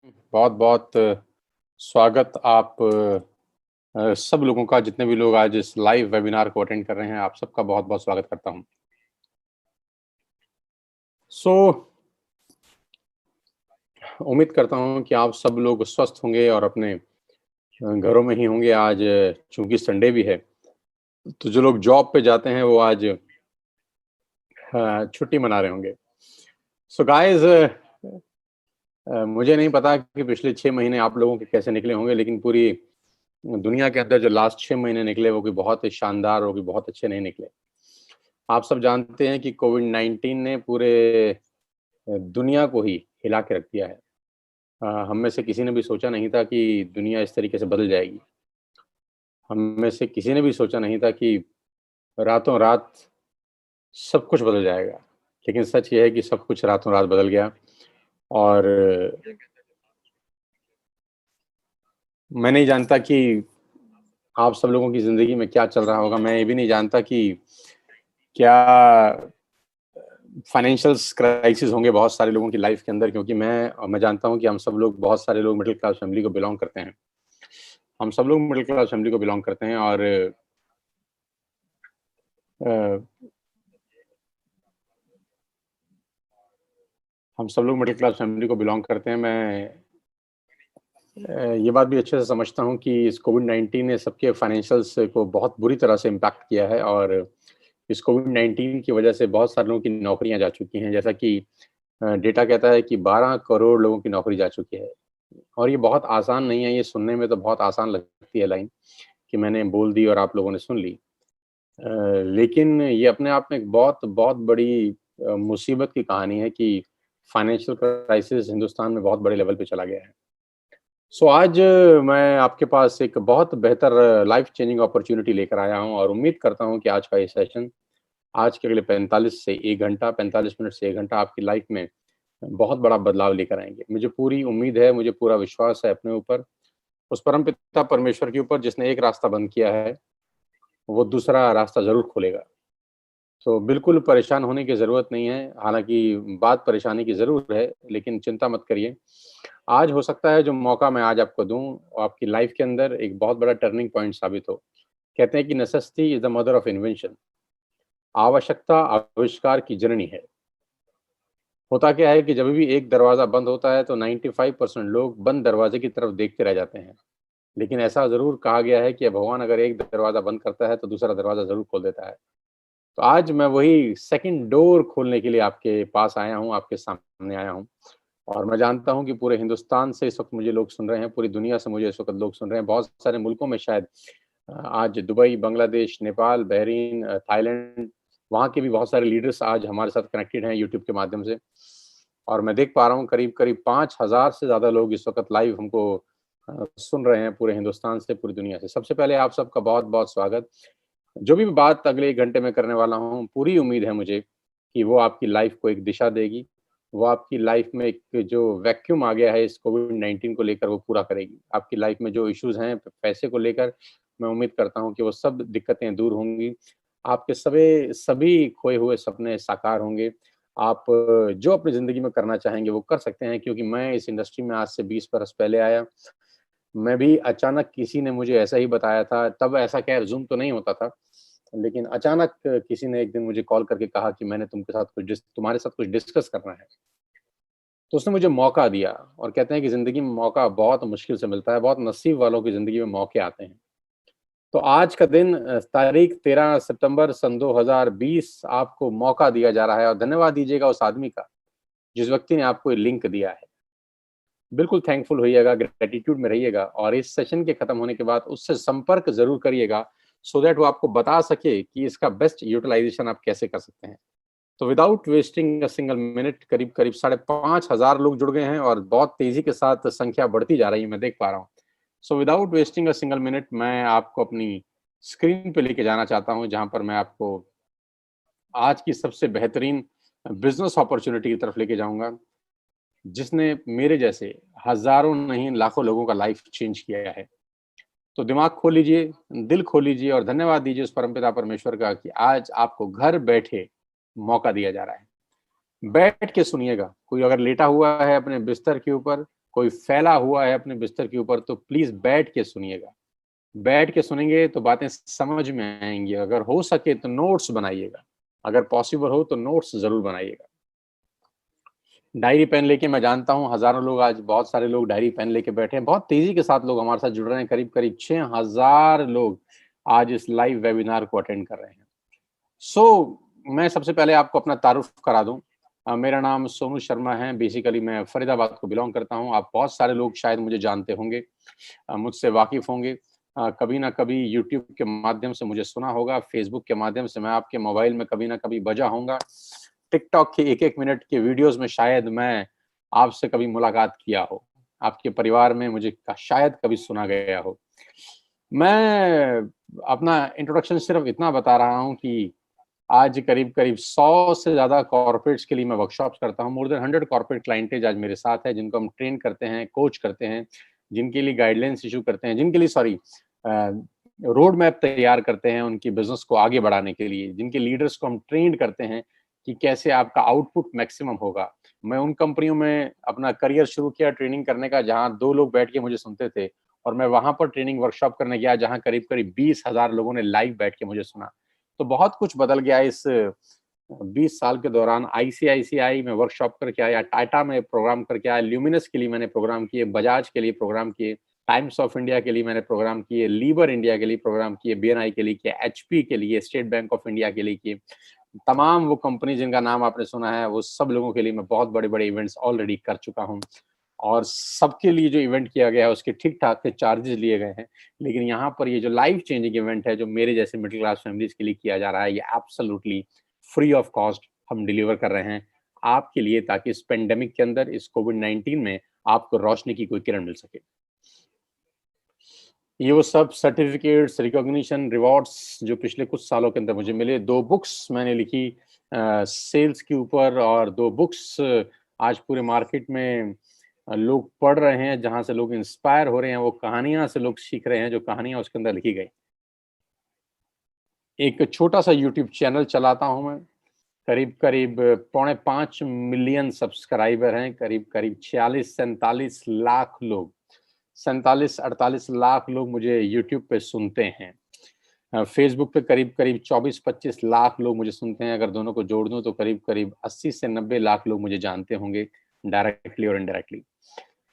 बहुत बहुत स्वागत आप सब लोगों का, जितने भी लोग आज इस लाइव वेबिनार को अटेंड कर रहे हैं, आप सबका बहुत बहुत स्वागत करता हूं। उम्मीद करता हूं कि आप सब लोग स्वस्थ होंगे और अपने घरों में ही होंगे। आज चूंकि संडे भी है, तो जो लोग जॉब पे जाते हैं वो आज छुट्टी मना रहे होंगे। सो गाइस, मुझे नहीं पता कि पिछले 6 महीने आप लोगों के कैसे निकले होंगे, लेकिन पूरी दुनिया के अंदर जो लास्ट 6 महीने निकले वो कोई बहुत ही शानदार और कोई बहुत अच्छे नहीं निकले। आप सब जानते हैं कि कोविड-19 ने पूरे दुनिया को ही हिला के रख दिया है। हम में से किसी ने भी सोचा नहीं था कि दुनिया इस तरीके से बदल जाएगी। हम में से किसी ने भी सोचा नहीं था कि रातों-रात सब कुछ बदल जाएगा। लेकिन सच ये है कि सब कुछ रातों-रात बदल गया और मैं नहीं जानता कि आप सब लोगों की ज़िंदगी में क्या चल रहा होगा। मैं ये भी नहीं जानता कि क्या फाइनेंशियल्स क्राइसिस होंगे बहुत सारे लोगों की लाइफ के अंदर, क्योंकि मैं जानता हूँ कि हम सब लोग, बहुत सारे लोग मिडिल क्लास फैमिली को बिलॉन्ग करते हैं। हम सब लोग मिडिल क्लास फैमिली को बिलॉन्ग करते हैं और अ, हम सब लोग मिडिल क्लास फैमिली को बिलॉन्ग करते हैं। मैं ये बात भी अच्छे से समझता हूँ कि इस कोविड-19 ने सबके फाइनेंशियल्स को बहुत बुरी तरह से इम्पैक्ट किया है और इस कोविड-19 की वजह से बहुत सारे लोगों की नौकरियाँ जा चुकी हैं। जैसा कि डेटा कहता है कि 12 करोड़ लोगों की नौकरी जा चुकी है और ये बहुत आसान नहीं है। ये सुनने में तो बहुत आसान लगती है लाइन कि मैंने बोल दी और आप लोगों ने सुन ली। लेकिन ये अपने आप में एक बहुत बहुत बड़ी मुसीबत की कहानी है कि फाइनेंशियल क्राइसिस हिंदुस्तान में बहुत बड़े लेवल पे चला गया है। आज मैं आपके पास एक बहुत बेहतर लाइफ चेंजिंग अपॉर्च्युनिटी लेकर आया हूँ और उम्मीद करता हूँ कि आज का ये सेशन, आज के अगले 45 मिनट से 1 घंटा आपकी लाइफ में बहुत बड़ा बदलाव लेकर आएँगे। मुझे पूरी उम्मीद है, मुझे पूरा विश्वास है अपने ऊपर, उस परमपिता परमेश्वर के ऊपर जिसने एक रास्ता बंद किया है, वो दूसरा रास्ता ज़रूर खोलेगा। तो बिल्कुल परेशान होने की ज़रूरत नहीं है, हालाँकि बात परेशानी की ज़रूर है, लेकिन चिंता मत करिए। आज हो सकता है जो मौका मैं आज आपको दूँ, वो आपकी लाइफ़ के अंदर एक बहुत बड़ा टर्निंग पॉइंट साबित हो। कहते हैं कि necessity is the mother of invention. आवश्यकता आविष्कार की जननी है। होता क्या है कि जब भी एक दरवाज़ा बंद होता है तो 95% लोग बंद दरवाजे की तरफ देखते रह जाते हैं। लेकिन ऐसा ज़रूर कहा गया है कि भगवान अगर एक दरवाज़ा बंद करता है तो दूसरा दरवाज़ा ज़रूर खोल देता है। तो आज मैं वही सेकंड डोर खोलने के लिए आपके पास आया हूँ, आपके सामने आया हूँ और मैं जानता हूँ कि पूरे हिंदुस्तान से इस वक़्त मुझे लोग सुन रहे हैं, पूरी दुनिया से मुझे इस वक़्त लोग सुन रहे हैं, बहुत सारे मुल्कों में शायद आज Dubai, Bangladesh, Nepal, Bahrain, Thailand, वहाँ के भी बहुत सारे लीडर्स आज हमारे साथ कनेक्टेड हैं यूट्यूब के माध्यम से और मैं देख पा रहा हूँ करीब-करीब 5000 से ज़्यादा लोग इस वक़्त लाइव हमको सुन रहे हैं पूरे हिंदुस्तान से, पूरी दुनिया से। सबसे पहले आप सबका बहुत-बहुत स्वागत। जो भी बात अगले 1 घंटे में करने वाला हूँ, पूरी उम्मीद है मुझे कि वो आपकी लाइफ़ को एक दिशा देगी। वो आपकी लाइफ़ में एक जो वैक्यूम आ गया है इस कोविड-19 को लेकर, वो पूरा करेगी। आपकी लाइफ़ में जो इश्यूज़ हैं पैसे को लेकर, मैं उम्मीद करता हूँ कि वो सब दिक्कतें दूर होंगी। आपके सभी खोए हुए सपने साकार होंगे। आप जो अपनी ज़िंदगी में करना चाहेंगे वो कर सकते हैं, क्योंकि मैं इस इंडस्ट्री में आज से 20 बरस पहले आया। मैं भी अचानक, किसी ने मुझे ऐसा ही बताया था, तब ऐसा खैर ज़ूम तो नहीं होता था, लेकिन अचानक किसी ने एक दिन मुझे कॉल करके कहा कि मैंने तुम्हारे साथ कुछ डिस्कस करना है। तो उसने मुझे मौका दिया और कहते हैं कि ज़िंदगी में मौका बहुत मुश्किल से मिलता है, बहुत नसीब वालों की ज़िंदगी में मौके आते हैं। तो आज का दिन तारीख 13 सितंबर सन 2020 आपको मौका दिया जा रहा है और धन्यवाद दीजिएगा उस आदमी का, जिस व्यक्ति ने आपको ये लिंक दिया है। बिल्कुल थैंकफुल होइएगा, ग्रैटिट्यूड में रहिएगा और इस सेशन के खत्म होने के बाद उससे संपर्क ज़रूर करिएगा, सो दैट वो आपको बता सके कि इसका बेस्ट यूटिलाइज़ेशन आप कैसे कर सकते हैं। तो without wasting a single minute करीब-करीब 5,500 लोग जुड़ गए हैं और बहुत तेज़ी के साथ संख्या बढ़ती जा रही है, मैं देख पा रहा हूँ। So without wasting a single minute मैं आपको अपनी स्क्रीन पे लेके जाना चाहता हूँ, जहाँ पर मैं आपको आज की सबसे बेहतरीन बिज़नेस अपॉर्च्युनिटी की तरफ लेके जाऊँगा, जिसने मेरे जैसे हज़ारों नहीं लाखों लोगों का लाइफ चेंज किया है। तो दिमाग खोल लीजिए, दिल खोल लीजिए और धन्यवाद दीजिए उस परमपिता परमेश्वर का कि आज आपको घर बैठे मौका दिया जा रहा है। बैठ के सुनिएगा, कोई अगर लेटा हुआ है अपने बिस्तर के ऊपर, कोई फैला हुआ है अपने बिस्तर के ऊपर तो प्लीज बैठ के सुनिएगा। बैठ के सुनेंगे तो बातें समझ में आएंगी। अगर हो सके तो नोट्स बनाइएगा, अगर पॉसिबल हो तो नोट्स जरूर बनाइएगा। डायरी पेन लेके, मैं जानता हूं हजारों लोग, आज बहुत सारे लोग डायरी पेन लेके बैठे हैं, बहुत तेजी के साथ लोग हमारे साथ जुड़ रहे हैं। करीब करीब 6000 लोग आज इस लाइव वेबिनार को अटेंड कर रहे हैं। मैं सबसे पहले आपको अपना तारुफ करा दूं। मेरा नाम सोनू शर्मा है। बेसिकली मैं फरीदाबाद को बिलोंग करता हूं। आप बहुत सारे लोग शायद मुझे जानते होंगे, मुझसे वाकिफ होंगे। कभी ना कभी यूट्यूब के माध्यम से मुझे सुना होगा, फेसबुक के माध्यम से मैं आपके मोबाइल में कभी ना कभी बजा होऊंगा, टिकटॉक के 1-1 मिनट के वीडियोस में शायद मैं आपसे कभी मुलाकात किया हो, आपके परिवार में मुझे शायद कभी सुना गया हो। मैं अपना इंट्रोडक्शन सिर्फ इतना बता रहा हूँ कि आज करीब-करीब 100 से ज़्यादा कॉर्पोरेट्स के लिए मैं वर्कशॉप्स करता हूँ। मोर देन 100 कॉर्पोरेट क्लाइंटेज आज मेरे साथ है, जिनको हम ट्रेन करते हैं, कोच करते हैं, जिनके लिए गाइडलाइंस इश्यू करते हैं, जिनके लिए रोड मैप तैयार करते हैं उनकी बिज़नेस को आगे बढ़ाने के लिए, जिनके लीडर्स को हम ट्रेन करते हैं कि कैसे आपका आउटपुट मैक्सिमम होगा। मैं उन कंपनियों में अपना करियर शुरू किया ट्रेनिंग करने का, जहाँ 2 लोग बैठ के मुझे सुनते थे, और मैं वहाँ पर ट्रेनिंग वर्कशॉप करने गया, जहाँ करीब-करीब 20,000 लोगों ने लाइव बैठ के मुझे सुना। तो बहुत कुछ बदल गया इस 20 साल के दौरान। आईसीआईसीआई में वर्कशॉप करके आया, टाटा में प्रोग्राम करके आया, ल्यूमिनस के लिए मैंने प्रोग्राम किए, बजाज के लिए प्रोग्राम किए, टाइम्स ऑफ इंडिया के लिए मैंने प्रोग्राम किए, लीवर इंडिया के लिए प्रोग्राम किए, बीएनआई के लिए किए, एचपी के लिए, स्टेट बैंक ऑफ इंडिया के लिए किए। तमाम वो कंपनी जिनका नाम आपने सुना है, वो सब लोगों के लिए मैं बहुत बड़े-बड़े इवेंट्स ऑलरेडी कर चुका हूँ। और सबके लिए जो इवेंट किया गया है उसके ठीक-ठाक से चार्जेस लिए गए हैं। लेकिन यहाँ पर ये जो लाइफ चेंजिंग इवेंट है, जो मेरे जैसे मिडिल क्लास फैमिलीज़ के लिए किया जा रहा है, ये एब्सोल्यूटली फ्री ऑफ कॉस्ट हम डिलीवर कर रहे हैं आपके लिए, ताकि इस पैंडेमिक के अंदर, इस कोविड-19 में आपको रोशनी की कोई किरण मिल सके। ये वो सब सर्टिफिकेट्स, रिकॉग्निशन, रिवॉर्ड्स जो पिछले कुछ सालों के अंदर मुझे मिले। 2 बुक्स मैंने लिखी सेल्स के ऊपर, और 2 बुक्स आज पूरे मार्केट में लोग पढ़ रहे हैं, जहाँ से लोग इंस्पायर हो रहे हैं, वो कहानियाँ से लोग सीख रहे हैं, जो कहानियाँ उसके अंदर लिखी गई। एक छोटा-सा यूट्यूब चैनल चलाता हूँ मैं, करीब-करीब पौने 5 मिलियन सब्सक्राइबर हैं, करीब-करीब 46-47 लाख लोग, 47-48 लाख लोग मुझे यूट्यूब पे सुनते हैं। फेसबुक पे करीब-करीब 24-25 लाख लोग मुझे सुनते हैं। अगर दोनों को जोड़ दूँ तो करीब-करीब 80 से 90 लाख लोग मुझे जानते होंगे, डायरेक्टली और इनडायरेक्टली।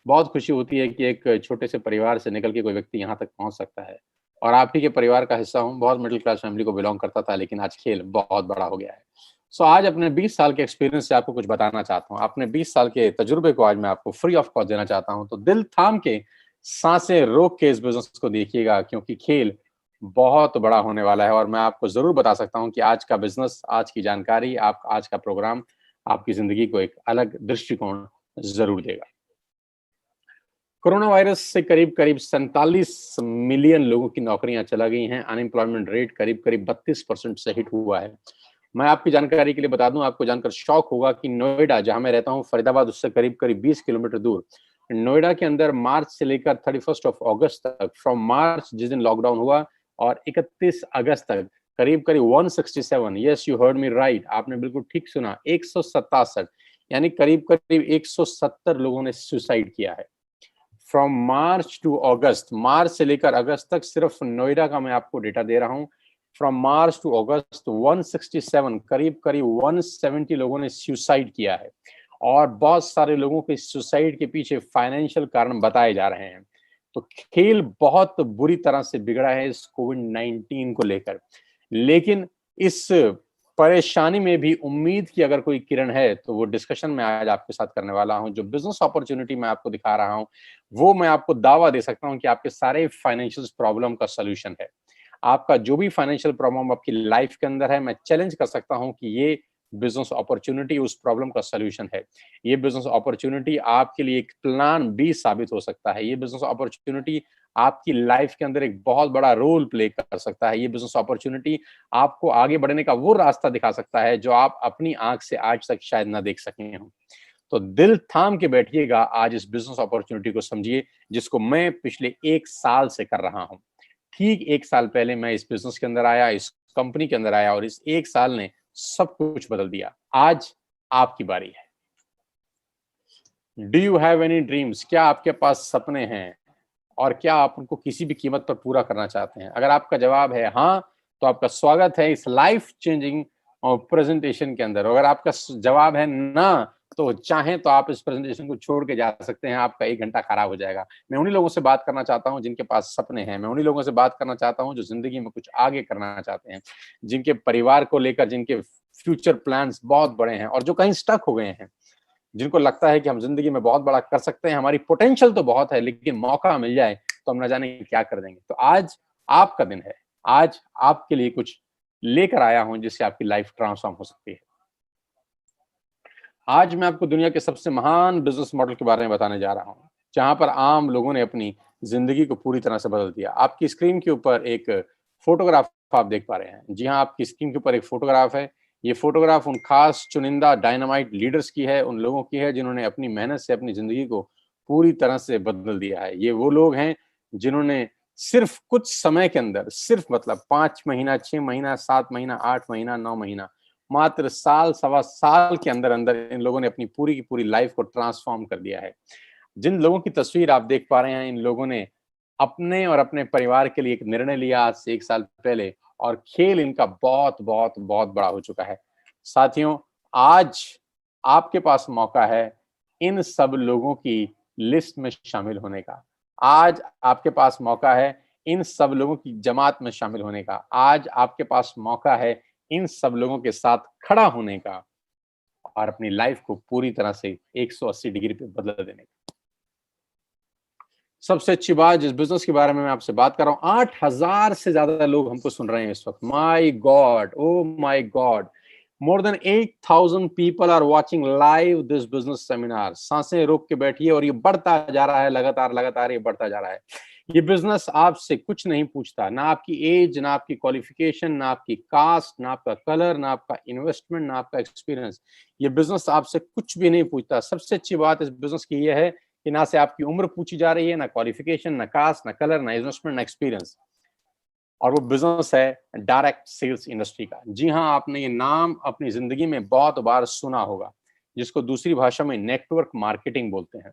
बहुत खुशी होती है कि एक छोटे से परिवार से निकल के कोई व्यक्ति यहाँ तक पहुँच सकता है, और आप ही के परिवार का हिस्सा हूँ। बहुत मिडिल क्लास फैमिली को बिलॉन्ग करता था, लेकिन आज खेल बहुत बड़ा हो गया है। आज अपने 20 साल के एक्सपीरियंस से आपको कुछ बताना चाहता हूँ। अपने 20 साल के तजुर्बे को आज मैं आपको फ्री ऑफ कॉस्ट देना चाहता हूँ। तो दिल थाम के, साँसें रोक के इस बिज़नेस को देखिएगा, क्योंकि खेल बहुत बड़ा होने वाला है, और मैं आपको ज़रूर बता सकता हूँ कि आज का बिज़नेस, आज की जानकारी, आज का प्रोग्राम आपकी ज़िंदगी को एक अलग दृष्टिकोण ज़रूर देगा। कोरोना वायरस से करीब-करीब 47 मिलियन लोगों की नौकरियां चला गई हैं। अनएम्प्लॉयमेंट रेट करीब-करीब 32% से हिट हुआ है। मैं आपकी जानकारी के लिए बता दूं, आपको जानकर शॉक होगा कि नोएडा, जहां मैं रहता हूं, फरीदाबाद उससे करीब-करीब 20 किलोमीटर दूर, नोएडा के अंदर मार्च से लेकर 31 ऑफ अगस्त तक, फ्रॉम मार्च जिस दिन लॉकडाउन हुआ और 31 अगस्त तक, करीब-करीब 167, yes you heard me right, आपने बिल्कुल ठीक सुना, 167, यानी करीब-करीब 170 लोगों ने सुसाइड किया है। फ्रॉम मार्च टू अगस्त, मार्च से लेकर अगस्त तक, सिर्फ नोएडा का मैं आपको डेटा दे रहा हूं। फ्रॉम मार्च टू अगस्त 167, करीब करीब 170 लोगों ने सुसाइड किया है, और बहुत सारे लोगों के सुसाइड के पीछे फाइनेंशियल कारण बताए जा रहे हैं। तो खेल बहुत बुरी तरह से बिगड़ा है इस कोविड-19 को लेकर। लेकिन इस परेशानी में भी उम्मीद की अगर कोई किरण है, तो वो डिस्कशन मैं आज आपके साथ करने वाला हूं। जो बिजनेस अपॉर्चुनिटी मैं आपको दिखा रहा हूं, वो मैं आपको दावा दे सकता हूं कि आपके सारे फाइनेंशियल प्रॉब्लम का सॉल्यूशन है। आपका जो भी फाइनेंशियल प्रॉब्लम आपकी लाइफ के अंदर है, मैं चैलेंज कर सकता हूं कि ये बिजनेस अपॉर्चुनिटी उस प्रॉब्लम का सॉल्यूशन है। ये बिजनेस अपॉर्चुनिटी आपके लिए एक प्लान बी साबित हो सकता है। ये बिजनेस अपॉर्चुनिटी आपकी लाइफ के अंदर एक बहुत बड़ा रोल प्ले कर सकता है। ये बिजनेस अपॉर्चुनिटी आपको आगे बढ़ने का वो रास्ता दिखा सकता है जो आप अपनी आंख से आज तक शायद ना देख सके हों। तो दिल थाम के बैठिएगा, आज इस बिजनेस अपॉर्चुनिटी को समझिए, जिसको मैं पिछले 1 साल से कर रहा हूं। ठीक 1 साल पहले मैं इस बिजनेस के अंदर आया, इस कंपनी के अंदर आया, और इस 1 साल ने सब कुछ बदल दिया। आज आपकी बारी है। Do you have any dreams? क्या आपके पास सपने हैं और क्या आप उनको किसी भी कीमत पर पूरा करना चाहते हैं? अगर आपका जवाब है हाँ, तो आपका स्वागत है इस लाइफ चेंजिंग प्रेजेंटेशन के अंदर। अगर आपका जवाब है ना, तो चाहें तो आप इस प्रेजेंटेशन को छोड़ के जा सकते हैं, आपका 1 घंटा खराब हो जाएगा। मैं उन्हीं लोगों से बात करना चाहता हूँ जिनके पास सपने हैं, मैं उन्हीं लोगों से बात करना चाहता हूँ जो ज़िंदगी में कुछ आगे करना चाहते हैं, जिनके परिवार को लेकर जिनके फ्यूचर प्लान्स बहुत बड़े हैं और जो कहीं स्टक हो गए हैं, जिनको लगता है कि हम ज़िंदगी में बहुत बड़ा कर सकते हैं, हमारी पोटेंशियल तो बहुत है, लेकिन मौका मिल जाए तो हम ना जाने क्या कर देंगे। तो आज आपका दिन है, आज आपके लिए कुछ लेकर आया हूँ जिससे आपकी लाइफ ट्रांसफॉर्म हो सकती है। आज मैं आपको दुनिया के सबसे महान बिज़नेस मॉडल के बारे में बताने जा रहा हूँ, जहाँ पर आम लोगों ने अपनी ज़िंदगी को पूरी तरह से बदल दिया। आपकी स्क्रीन के ऊपर एक फ़ोटोग्राफ आप देख पा रहे हैं। जी हाँ, आपकी स्क्रीन के ऊपर एक फ़ोटोग्राफ है। ये फ़ोटोग्राफ उन खास चुनिंदा डायनामाइट लीडर्स की है, उन लोगों की है जिन्होंने अपनी मेहनत से अपनी ज़िंदगी को पूरी तरह से बदल दिया है। ये वो लोग हैं जिन्होंने सिर्फ़ कुछ समय के अंदर, सिर्फ़ मतलब 5 महीना, 6 महीना, 7 महीना, 8 महीना, 9 महीना, मात्र साल, सवा साल के अंदर-अंदर इन लोगों ने अपनी पूरी की पूरी लाइफ को ट्रांसफ़ॉर्म कर दिया है। जिन लोगों की तस्वीर आप देख पा रहे हैं, इन लोगों ने अपने और अपने परिवार के लिए एक निर्णय लिया आज से 1 साल पहले और खेल इनका बहुत बड़ा हो चुका है। साथियों, आज आपके पास मौका है इन सब लोगों की लिस्ट में शामिल होने का। आज आपके पास मौका है इन सब लोगों की जमात में शामिल होने का। आज आपके पास मौका है इन सब लोगों के साथ खड़ा होने का और अपनी लाइफ को पूरी तरह से 180 डिग्री पे बदल देने का। सबसे अच्छी बात जिस बिज़नेस के बारे में मैं आपसे बात कर रहा हूँ, 8,000 से ज़्यादा लोग हमको सुन रहे हैं इस वक़्त। My god! Oh my god! More than 8,000 people are watching live this business seminar. साँसें रोक के बैठिए और ये बढ़ता जा रहा है लगातार ये बढ़ता जा रहा है। ये बिज़नेस आपसे कुछ नहीं पूछता, ना आपकी एज, ना आपकी क्वालिफ़िकेशन, ना आपकी कास्ट, ना आपका कलर, ना आपका इन्वेस्टमेंट, ना आपका एक्सपीरियंस। ये बिज़नेस आपसे कुछ भी नहीं पूछता। सबसे अच्छी बात इस बिज़नेस की ये है कि ना से आपकी उम्र पूछी जा रही है, ना क्वालिफिकेशन, ना कास्ट, ना कलर, ना इन्वेस्टमेंट, ना एक्सपीरियंस। और वो बिजनेस है डायरेक्ट सेल्स इंडस्ट्री का। जी हाँ, आपने ये नाम अपनी जिंदगी में बहुत बार सुना होगा, जिसको दूसरी भाषा में नेटवर्क मार्केटिंग बोलते हैं।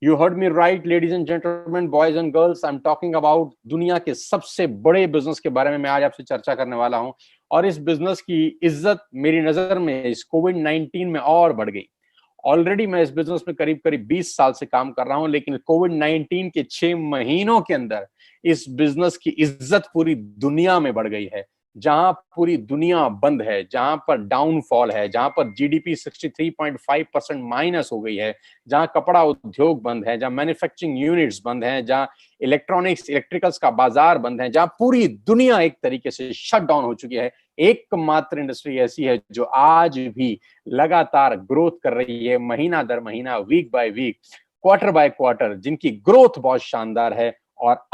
You heard me right ladies and gentleman, boys and girls, I am talking about दुनिया के सबसे बड़े बिजनेस के बारे में मैं आज आपसे चर्चा करने वाला हूं। और इस बिजनेस की इज्जत मेरी नजर में इस कोविड-19 में और बढ़ गई। ऑलरेडी मैं इस बिजनेस में करीब 20 साल से काम कर रहा हूं, लेकिन कोविड-19 के 6 महीनों के अंदर इस बिजनेस की इज्जत पूरी दुनिया में बढ़ गई है। जहां पूरी दुनिया बंद है, जहां पर डाउनफॉल है, जहां पर जीडीपी 63.5% माइनस हो गई है, जहां कपड़ा उद्योग बंद है, जहां मैन्युफैक्चरिंग यूनिट्स बंद हैं, जहां इलेक्ट्रॉनिक्स इलेक्ट्रिकल्स का बाजार बंद है, जहां पूरी दुनिया एक तरीके से शट डाउन हो चुकी है, एकमात्र इंडस्ट्री ऐसी है जो आज भी लगातार ग्रोथ कर रही है, महीना दर महीना, week by week, quarter by quarter, जिनकी ग्रोथ बहुत शानदार है और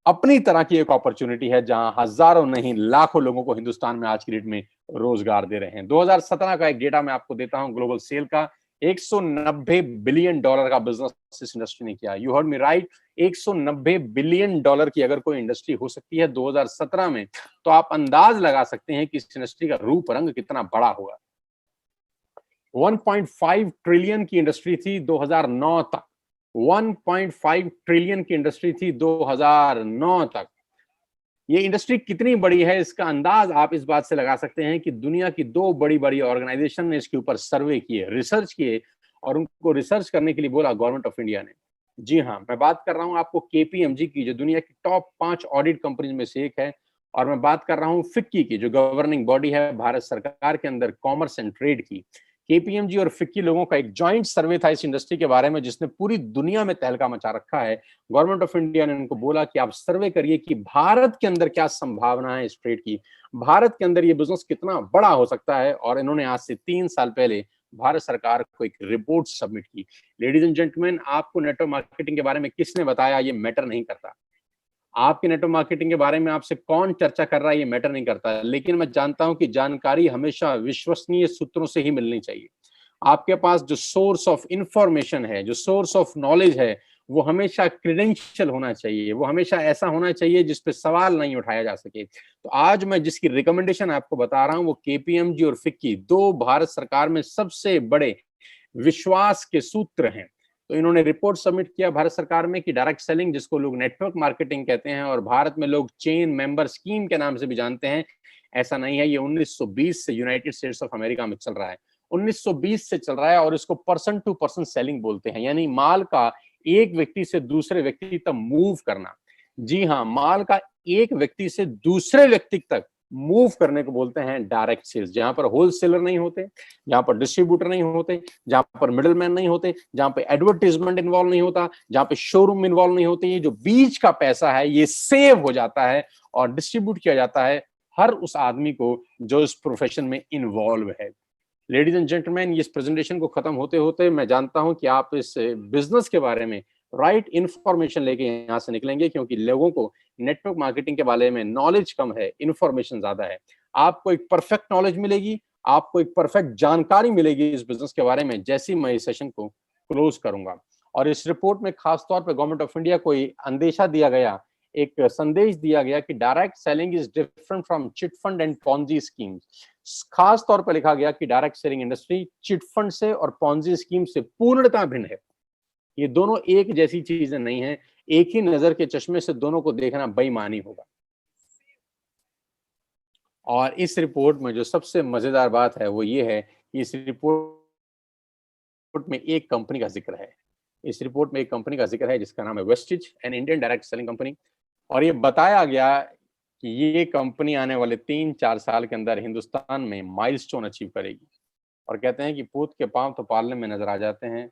अपनी तरह की एक अपॉर्चुनिटी है जहां हजारों नहीं लाखों लोगों को हिंदुस्तान में आज की डेट में रोजगार दे रहे हैं। 2017 का एक डेटा मैं आपको देता हूं ग्लोबल सेल का। 190 बिलियन डॉलर का बिजनेस इस इंडस्ट्री ने किया। You heard me right, 190 billion dollar की अगर कोई इंडस्ट्री हो सकती है 2017 में, तो आप अंदाज लगा सकते हैं कि इस इंडस्ट्री का रूप रंग कितना बड़ा होगा। 1.5 ट्रिलियन की इंडस्ट्री थी 2009 तक। 1.5 ट्रिलियन की इंडस्ट्री थी 2009 तक। ये इंडस्ट्री कितनी बड़ी है इसका अंदाज आप इस बात से लगा सकते हैं कि दुनिया की 2 बड़ी-बड़ी ऑर्गेनाइजेशन ने इसके ऊपर सर्वे किए, रिसर्च किए और उनको रिसर्च करने के लिए बोला गवर्नमेंट ऑफ इंडिया ने। जी हाँ, मैं बात कर रहा हूं आपको केपीएमजी की, जो दुनिया की टॉप 5 ऑडिट कंपनीज में से एक है। और मैं बात कर रहा हूं फिक्की की, जो गवर्निंग बॉडी है भारत सरकार के अंदर कॉमर्स एंड ट्रेड की। केपीएमजी और फिक्की लोगों का एक जॉइंट सर्वे था इस इंडस्ट्री के बारे में, जिसने पूरी दुनिया में तहलका मचा रखा है। गवर्नमेंट ऑफ इंडिया ने उनको बोला कि आप सर्वे करिए कि भारत के अंदर क्या संभावना है इस ट्रेड की, भारत के अंदर ये बिजनेस कितना बड़ा हो सकता है। और इन्होंने आज से 3 साल पहले भारत सरकार को एक रिपोर्ट सबमिट की। लेडीज एंड जेंटलमैन, आपको नेटवर्क मार्केटिंग के बारे में किसने बताया ये मैटर नहीं करता। आपके नेटवर्क मार्केटिंग के बारे में आपसे कौन चर्चा कर रहा है ये मैटर नहीं करता, लेकिन मैं जानता हूं कि जानकारी हमेशा विश्वसनीय सूत्रों से ही मिलनी चाहिए। आपके पास जो सोर्स ऑफ इंफॉर्मेशन है, जो सोर्स ऑफ नॉलेज है, वो हमेशा क्रेडेंशियल होना चाहिए, वो हमेशा ऐसा होना चाहिए जिस पे सवाल नहीं उठाया जा सके। तो आज मैं जिसकी रिकमेंडेशन आपको बता रहा हूं वो केपीएमजी और फिक्की, 2 भारत सरकार में सबसे बड़े विश्वास के सूत्र हैं। तो इन्होंने रिपोर्ट सबमिट किया भारत सरकार में कि डायरेक्ट सेलिंग, जिसको लोग नेटवर्क मार्केटिंग कहते हैं और भारत में लोग चेन मेंबर स्कीम के नाम से भी जानते हैं, ऐसा नहीं है। ये 1920 से यूनाइटेड स्टेट्स ऑफ अमेरिका में चल रहा है, 1920 से चल रहा है, और इसको पर्सन टू पर्सन सेलिंग बोलते हैं, यानी माल का एक व्यक्ति से दूसरे व्यक्ति तक मूव करना। जी हाँ, माल का एक व्यक्ति से दूसरे व्यक्ति तक मूव करने को बोलते हैं डायरेक्ट सेल्स, जहां पर होलसेलर नहीं होते, जहां पर डिस्ट्रीब्यूटर नहीं होते, जहां पर मिडलमैन नहीं होते, जहां पे एडवर्टाइजमेंट इन्वॉल्व नहीं होता, जहां पे शोरूम इन्वॉल्व नहीं होते। ये जो बीच का पैसा है ये सेव हो जाता है और डिस्ट्रीब्यूट किया जाता है हर उस आदमी को जो इस प्रोफेशन में इन्वॉल्व है। लेडीज एंड जेंटलमैन, इस प्रेजेंटेशन को खत्म होते होते मैं जानता हूं कि आप इस बिजनेस के बारे में राइट इंफॉर्मेशन लेके यहाँ से निकलेंगे, क्योंकि लोगों को नेटवर्क मार्केटिंग के बारे में नॉलेज कम है, इंफॉर्मेशन ज्यादा है। आपको एक परफेक्ट नॉलेज मिलेगी, आपको एक परफेक्ट जानकारी मिलेगी इस बिजनेस के बारे में जैसे ही मैं इस सेशन को क्लोज करूंगा। और इस रिपोर्ट में खासतौर पर गवर्नमेंट ऑफ इंडिया को अंदेशा दिया गया, एक संदेश दिया गया कि direct selling is different from chit fund and Ponzi schemes. खास तौर पर लिखा गया कि direct selling industry chit fund से और पॉन्जी स्कीम से पूर्णतः भिन्न है। ये दोनों एक जैसी चीजें नहीं है, एक ही नजर के चश्मे से दोनों को देखना बेईमानी होगा। और इस रिपोर्ट में जो सबसे मजेदार बात है वो ये है कि इस रिपोर्ट में एक कंपनी का जिक्र है। इस रिपोर्ट में एक कंपनी का जिक्र है जिसका नाम है Vestige, an Indian direct selling company. और ये बताया गया कि ये कंपनी आने वाले 3-4 साल के अंदर हिंदुस्तान में माइलस्टोन अचीव करेगी। और कहते हैं कि पूत के पांव तो पालने में नजर आ जाते हैं।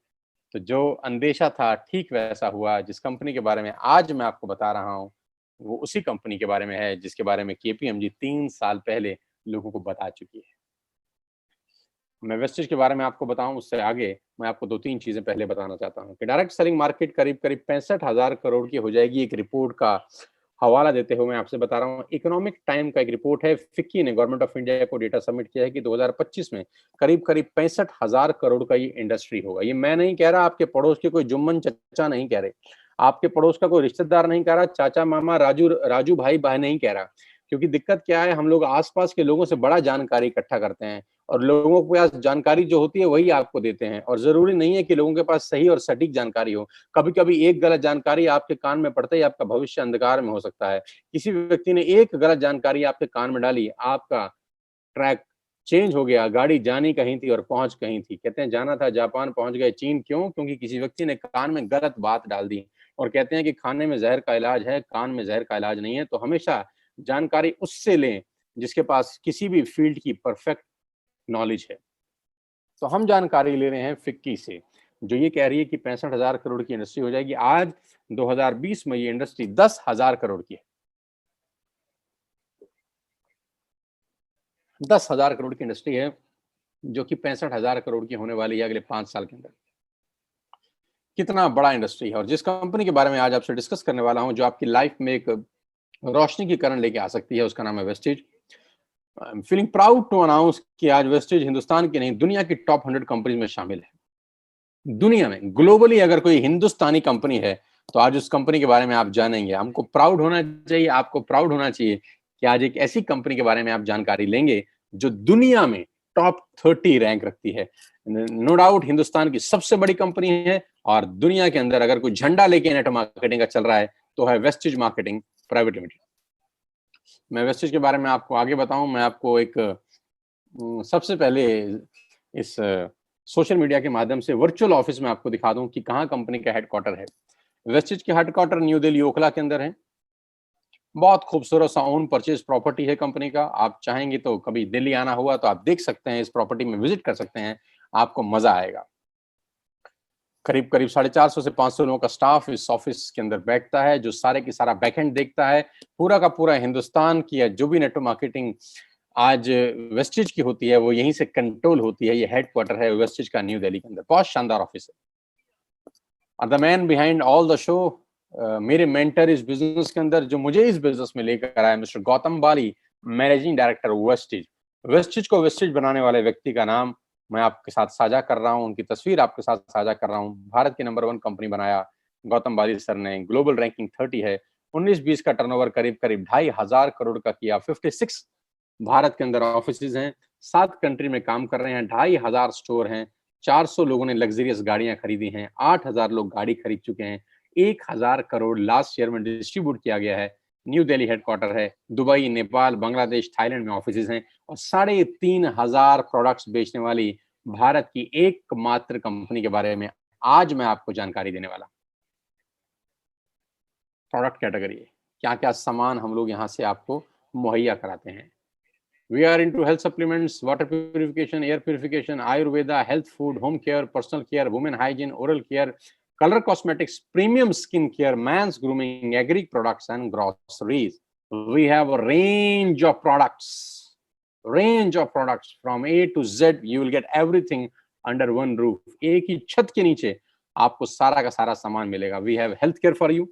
तो जो अंदेशा था ठीक वैसा हुआ। जिस कंपनी के बारे में आज मैं आपको बता रहा हूँ वो उसी कंपनी के बारे में है जिसके बारे में केपीएमजी 3 साल पहले लोगों को बता चुकी है। मैं वेस्टेज के बारे में आपको बताऊं उससे आगे मैं आपको 2-3 चीजें पहले बताना चाहता हूं कि डायरेक्ट सेलिंग मार्केट करीब 65,000 करोड़ की हो जाएगी। एक रिपोर्ट का हवाला देते हुए मैं आपसे बता रहा हूं, इकोनॉमिक टाइम का एक रिपोर्ट है, फिक्की ने गवर्नमेंट ऑफ इंडिया को डेटा सबमिट किया है कि 2025 में करीब 65,000 करोड़ का ये इंडस्ट्री होगा। ये मैं नहीं कह रहा, आपके पड़ोस के कोई जुम्मन चचा नहीं कह रहे, आपके पड़ोस का कोई रिश्तेदार नहीं कह रहा, चाचा मामा राजू भाई बहन नहीं कह रहा। क्योंकि दिक्कत क्या है, हम लोग आसपास के लोगों से बड़ा जानकारी इकट्ठा करते हैं और लोगों के पास जानकारी जो होती है वही आपको देते हैं, और जरूरी नहीं है कि लोगों के पास सही और सटीक जानकारी हो। कभी कभी एक गलत जानकारी आपके कान में पड़ते ही आपका भविष्य अंधकार में हो सकता है। किसी व्यक्ति ने एक गलत जानकारी आपके कान में डाली, आपका ट्रैक चेंज हो गया, गाड़ी जानी कहीं थी और पहुंच कहीं थी। कहते हैं जाना था जापान, पहुंच गए चीन। क्यों? क्योंकि किसी व्यक्ति ने कान में गलत बात डाल दी। और कहते हैं कि खाने में जहर का इलाज है, कान में जहर का इलाज नहीं है। तो हमेशा जानकारी उससे लें जिसके पास किसी भी फील्ड की परफेक्ट नॉलेज है। तो हम जानकारी ले रहे हैं फिक्की से, जो ये कह रही है कि 65,000 करोड़ की इंडस्ट्री हो जाएगी। आज 2020 में ये इंडस्ट्री 10,000 करोड़ की है। 10,000 करोड़ की इंडस्ट्री है जो कि 65,000 करोड़ की होने वाली है अगले 5 साल के अंदर। कितना बड़ा इंडस्ट्री है। और जिस कंपनी के बारे में आज आपसे डिस्कस करने वाला हूं, जो आपकी लाइफ में एक रोशनी की किरण लेके आ सकती है, उसका नाम है Vestige. I am feeling proud to announce कि आज वेस्टेज हिंदुस्तान की नहीं दुनिया की टॉप 100 कंपनीज में शामिल है। दुनिया में ग्लोबली अगर कोई हिंदुस्तानी कंपनी है तो आज उस कंपनी के बारे में आप जानेंगे। हमको प्राउड होना चाहिए, आपको प्राउड होना चाहिए कि आज एक ऐसी कंपनी के बारे में आप जानकारी लेंगे जो दुनिया में टॉप 30 रैंक रखती है। नो डाउट हिंदुस्तान की सबसे बड़ी कंपनी है और दुनिया के अंदर अगर कोई झंडा लेके नेटवर्क मार्केटिंग का चल रहा है तो है वेस्टेज मार्केटिंग प्राइवेट लिमिटेड। मैं वेस्टेज के बारे में आपको आगे बताऊं, मैं आपको एक सबसे पहले इस सोशल मीडिया के माध्यम से वर्चुअल ऑफिस में आपको दिखा दूं कि कहां कंपनी का हेडक्वार्टर है। वेस्टेज के हेडक्वार्टर न्यू दिल्ली ओखला के अंदर है। बहुत खूबसूरत सा ओन परचेज प्रॉपर्टी है कंपनी का। आप चाहेंगे तो कभी दिल्ली आना हुआ तो आप देख सकते हैं, इस प्रॉपर्टी में विजिट कर सकते हैं, आपको मजा आएगा। करीब 450 से 500 लोगों का स्टाफ इस ऑफिस के अंदर बैठता है, जो सारे की सारा बैकएंड देखता है। पूरा का पूरा हिंदुस्तान की जो भी नेटवर्क मार्केटिंग आज वेस्टेज की होती है वो यहीं से कंट्रोल होती है। ये हेडक्वार्टर है वेस्टेज का न्यू दिल्ली के अंदर। बहुत शानदार ऑफिस है। और the man behind all the show, मेरे मेंटर इस बिजनेस के अंदर जो मुझे इस बिजनेस में लेकर आया, मिस्टर गौतम बाली, मैनेजिंग डायरेक्टर वेस्टेज। वेस्टेज को वेस्टेज बनाने वाले व्यक्ति का नाम मैं आपके साथ साझा कर रहा हूं, उनकी तस्वीर आपके साथ साझा कर रहा हूं। भारत की नंबर 1 कंपनी बनाया गौतम बाली सर ने। ग्लोबल रैंकिंग 30 है। 19-20 का टर्नओवर करीब 2,500 करोड़ का किया। 56 भारत के अंदर ऑफिस हैं, 7 कंट्री में काम कर रहे हैं, 2,500 स्टोर हैं। 400 लोगों ने लग्जरियस गाड़ियां खरीदी हैं, 8,000 लोग गाड़ी खरीद चुके हैं, 1,000 करोड़ लास्ट ईयर में डिस्ट्रीब्यूट किया गया है। न्यू दिल्ली हेडक्वार्टर है, दुबई, नेपाल, बांग्लादेश, थाईलैंड में ऑफिसेज हैं और 3,500 प्रोडक्ट्स बेचने वाली भारत की एकमात्र कंपनी के बारे में आज मैं आपको जानकारी देने वाला। प्रोडक्ट कैटेगरी, क्या-क्या सामान हम लोग यहाँ से आपको मुहैया कराते हैं। We are into health supplements, water purification, air purification, Ayurveda, health food, home care, personal care, women hygiene, oral care, color cosmetics, premium skin care, man's grooming, agri products, and groceries. We have a range of products from A to Z. You will get everything under one roof. एक ही छत के नीचे आपको सारा का सारा सामान मिलेगा. We have health care for you,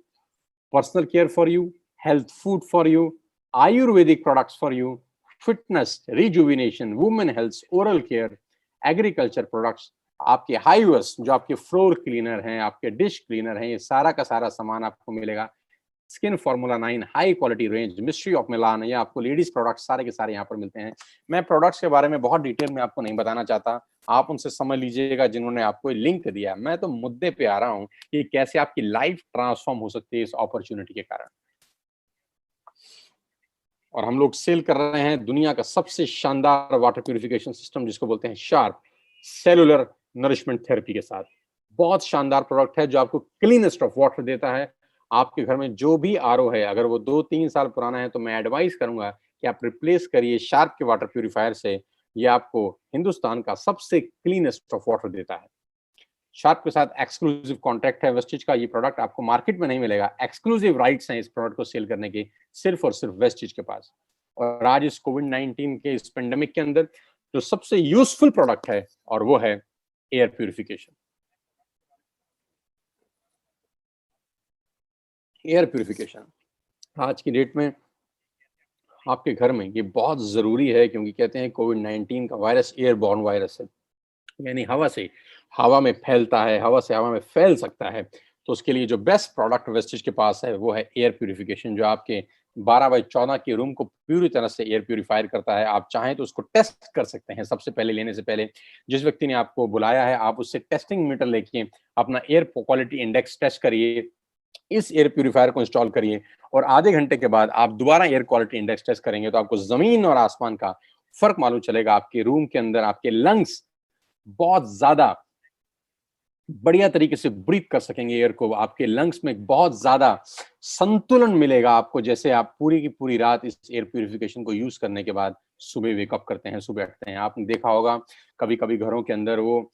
personal care for you, health food for you, Ayurvedic products for you, fitness, rejuvenation, women health, oral care, agriculture products, आपके हाईवेस जो आपके फ्लोर क्लीनर हैं, आपके डिश क्लीनर हैं, ये सारा का सारा सामान आपको मिलेगा। Skin formula 9 high quality range, mystery of Milan, ये आपको लेडीज प्रोडक्ट्स सारे के सारे यहाँ पर मिलते हैं। मैं प्रोडक्ट्स के बारे में बहुत डिटेल में आपको नहीं बताना चाहता, आप उनसे समझ लीजिएगा जिन्होंने आपको लिंक दिया। मैं तो मुद्दे पे आ रहा हूँ कि कैसे आपकी लाइफ ट्रांसफॉर्म हो सकती है इस अपॉर्चुनिटी के कारण। और हम लोग सेल कर रहे हैं दुनिया का सबसे शानदार वाटर प्यूरिफिकेशन सिस्टम जिसको बोलते हैं शार्प सेलुलर नरिशमेंट थेरेपी के साथ। बहुत शानदार प्रोडक्ट है जो आपको क्लीनेस्ट ऑफ वाटर देता है। आपके घर में जो भी आरओ है, अगर वो 2-3 साल पुराना है तो मैं एडवाइस करूंगा कि आप रिप्लेस करिए शार्प के वाटर प्यूरिफायर से। ये आपको हिंदुस्तान का सबसे क्लीनेस्ट ऑफ वाटर देता है। शार्प के साथ एक्सक्लूसिव कॉन्ट्रैक्ट है वेस्टिज का। ये प्रोडक्ट आपको मार्केट में नहीं मिलेगा, एक्सक्लूसिव राइट्स हैं इस प्रोडक्ट को सेल करने के सिर्फ और सिर्फ वेस्टिज के पास। और आज इस कोविड-19 के इस पेंडेमिक के अंदर जो सबसे यूजफुल प्रोडक्ट है और वो है एयर प्यूरिफिकेशन। एयर प्यूरिफिकेशन आज की डेट में आपके घर में ये बहुत जरूरी है, क्योंकि कहते हैं कोविड-19 का वायरस एयरबॉर्न वायरस है, यानी हवा में फैलता है, हवा से हवा में फैल सकता है। तो उसके लिए जो बेस्ट प्रोडक्ट वेस्टिज के पास है वो है एयर प्यूरिफिकेशन, जो आपके 12x14 के रूम को पूरी तरह से एयर प्यूरिफायर करता है। आप चाहें तो उसको टेस्ट कर सकते हैं। सबसे पहले लेने से पहले जिस व्यक्ति ने आपको बुलाया है, आप उससे टेस्टिंग मीटर लेके अपना एयर क्वालिटी इंडेक्स टेस्ट करिए, इस एयर प्यूरिफायर को इंस्टॉल करिए और आधे घंटे के बाद आप दोबारा एयर क्वालिटी इंडेक्स टेस्ट करेंगे तो आपको जमीन और आसमान का फर्क मालूम चलेगा। आपके रूम के अंदर आपके लंग्स बहुत ज्यादा बढ़िया तरीके से ब्रीथ कर सकेंगे एयर को। आपके लंग्स में बहुत ज्यादा संतुलन मिलेगा आपको, जैसे आप पूरी की पूरी रात इस एयर प्यूरिफिकेशन को यूज करने के बाद सुबह वेकअप करते हैं, सुबह उठते हैं। आपने देखा होगा कभी कभी घरों के अंदर वो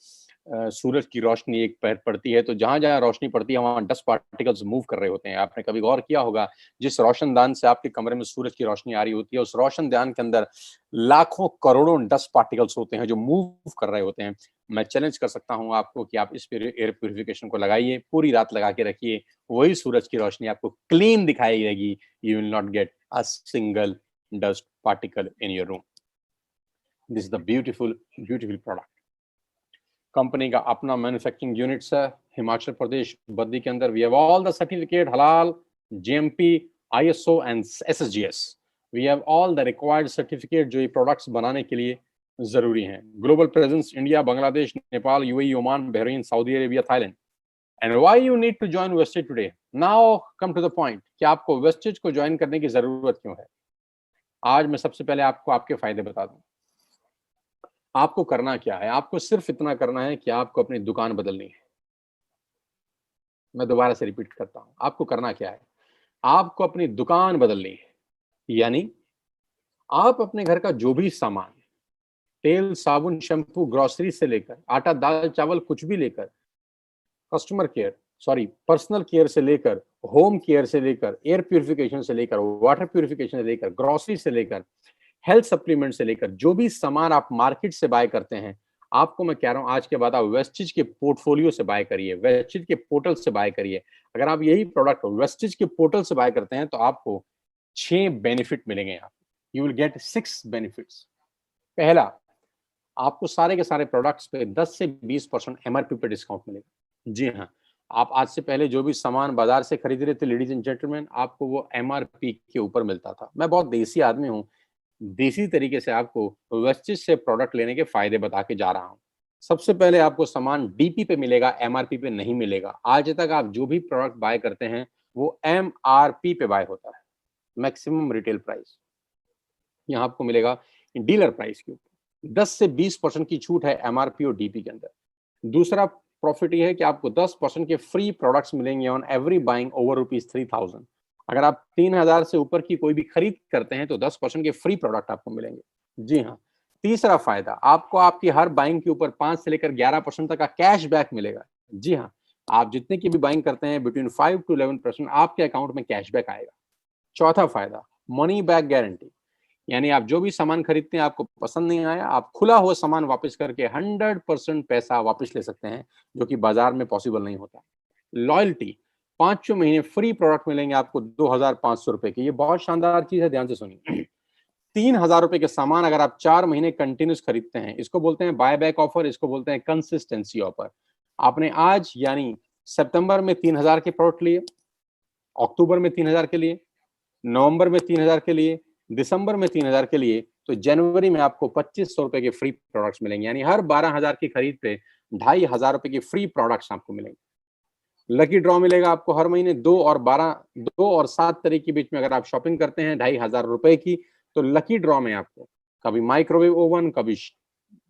सूरज की रोशनी एक पहर पड़ती है तो जहां जहां रोशनी पड़ती है वहां डस्ट पार्टिकल्स मूव कर रहे होते हैं। आपने कभी गौर किया होगा जिस रोशनदान से आपके कमरे में सूरज की रोशनी आ रही होती है, उस रोशनदान के अंदर लाखों करोड़ों डस्ट पार्टिकल्स होते हैं जो मूव कर रहे होते हैं। मैं चैलेंज कर सकता हूं आपको कि आप इस एयर प्यूरिफिकेशन को लगाइए, पूरी रात लगा के रखिए, वही सूरज की रोशनी आपको क्लीन दिखाई देगी। You will not get a single dust particle in your room. This is the beautiful product. Company का अपना मैन्युफैक्चरिंग यूनिट्स है हिमाचल प्रदेश बद्दी के अंदर। We have all the certificate halal, G M P, I S O and S S G S. We have all the required certificate जो ये products बनाने के लिए जरूरी हैं। Global presence India, Bangladesh, Nepal, U A E, Oman, Bahrain, Saudi Arabia, Thailand. And why you need to join Westage today? Now come to the point कि आपको wastage को ज्वाइन करने की जरूरत क्यों है। आज मैं सबसे पहले आपको आपके फायदे बता दूं। आपको करना क्या है? आपको सिर्फ इतना करना है कि आपको अपनी दुकान बदलनी है। मैं दोबारा से रिपीट करता हूं, आपको करना क्या है? आपको अपनी दुकान बदलनी है। यानी आप अपने घर का जो भी सामान, तेल, साबुन, शैम्पू, ग्रोसरी से लेकर आटा, दाल, चावल, कुछ भी लेकर, कस्टमर केयर पर्सनल केयर से लेकर, होम केयर से लेकर, एयर प्यूरिफिकेशन से लेकर, वाटर प्यूरिफिकेशन से लेकर, ग्रोसरी से लेकर, हेल्थ सप्लीमेंट से लेकर, जो भी सामान आप मार्केट से बाय करते हैं, आपको मैं कह रहा हूं आज के बाद आप वेस्टिज के पोर्टफोलियो से बाय करिए, वेस्टिज के पोर्टल से बाय करिए। अगर आप यही प्रोडक्ट वेस्टिज के पोर्टल से बाय करते हैं तो आपको 6 बेनिफिट मिलेंगे। आप यू विल गेट 6 बेनिफिट्स। पहला, आपको सारे के सारे प्रोडक्ट्स पे 10 से 20% एमआरपी पे डिस्काउंट मिलेगा। जी हाँ, आप आज से पहले जो भी सामान बाजार से खरीद रहे थे लेडीज एंड जेंटलमैन, आपको वो एमआरपी के ऊपर मिलता था। मैं बहुत देसी आदमी हूँ, देसी तरीके से आपको वेस्टिज से प्रोडक्ट लेने के फायदे बता के जा रहा हूँ। सबसे पहले आपको सामान डीपी पे मिलेगा, एमआरपी पे नहीं मिलेगा। आज तक आप जो भी प्रोडक्ट बाय करते हैं वो एमआरपी पे बाय होता है, मैक्सिमम रिटेल प्राइस। यहाँ आपको मिलेगा डीलर प्राइस के ऊपर 10 से 20% की छूट है एमआरपी और डीपी के अंदर। दूसरा प्रॉफिट ये है कि आपको 10% के फ्री प्रोडक्ट्स मिलेंगे ऑन एवरी बाइंग ओवर ₹3000। अगर आप 3000 से ऊपर की कोई भी खरीद करते हैं तो 10% के फ्री प्रोडक्ट आपको मिलेंगे। जी हाँ। तीसरा फायदा, आपको आपकी हर बाइंग के ऊपर 5 से लेकर 11% तक का कैश बैक मिलेगा। जी हाँ, आप जितने की भी बाइंग करते हैं बिटवीन 5 to 11% आपके अकाउंट में कैशबैक आएगा। चौथा फायदा, मनी बैक गारंटी, यानी आप जो भी सामान खरीदते हैं आपको पसंद नहीं आया, आप खुला हुआ सामान वापस करके 100% पैसा वापस ले सकते हैं, जो कि बाजार में पॉसिबल नहीं होता। लॉयल्टी, 5 महीने फ्री प्रोडक्ट मिलेंगे आपको ₹2500 के। ये बहुत शानदार चीज है, ध्यान से सुनिए। ₹3000 के सामान अगर आप 4 महीने कंटिन्यूस खरीदते हैं, इसको बोलते हैं बाय बैक ऑफर, इसको बोलते हैं कंसिस्टेंसी ऑफर। आपने आज यानी सितंबर में 3000 के प्रोडक्ट लिए, अक्टूबर में 3000 के लिए, नवंबर में 3000 के लिए, दिसंबर में 3000 के लिए, तो जनवरी में आपको ₹2500 के फ्री प्रोडक्ट्स मिलेंगे। यानी हर 12000 की खरीद पे ₹2500 के फ्री प्रोडक्ट्स आपको मिलेंगे। लकी ड्रॉ मिलेगा आपको हर महीने 2 और 7 तारीख के बीच में। अगर आप शॉपिंग करते हैं ₹2500 की, तो लकी ड्रॉ में आपको कभी माइक्रोवेव ओवन, कभी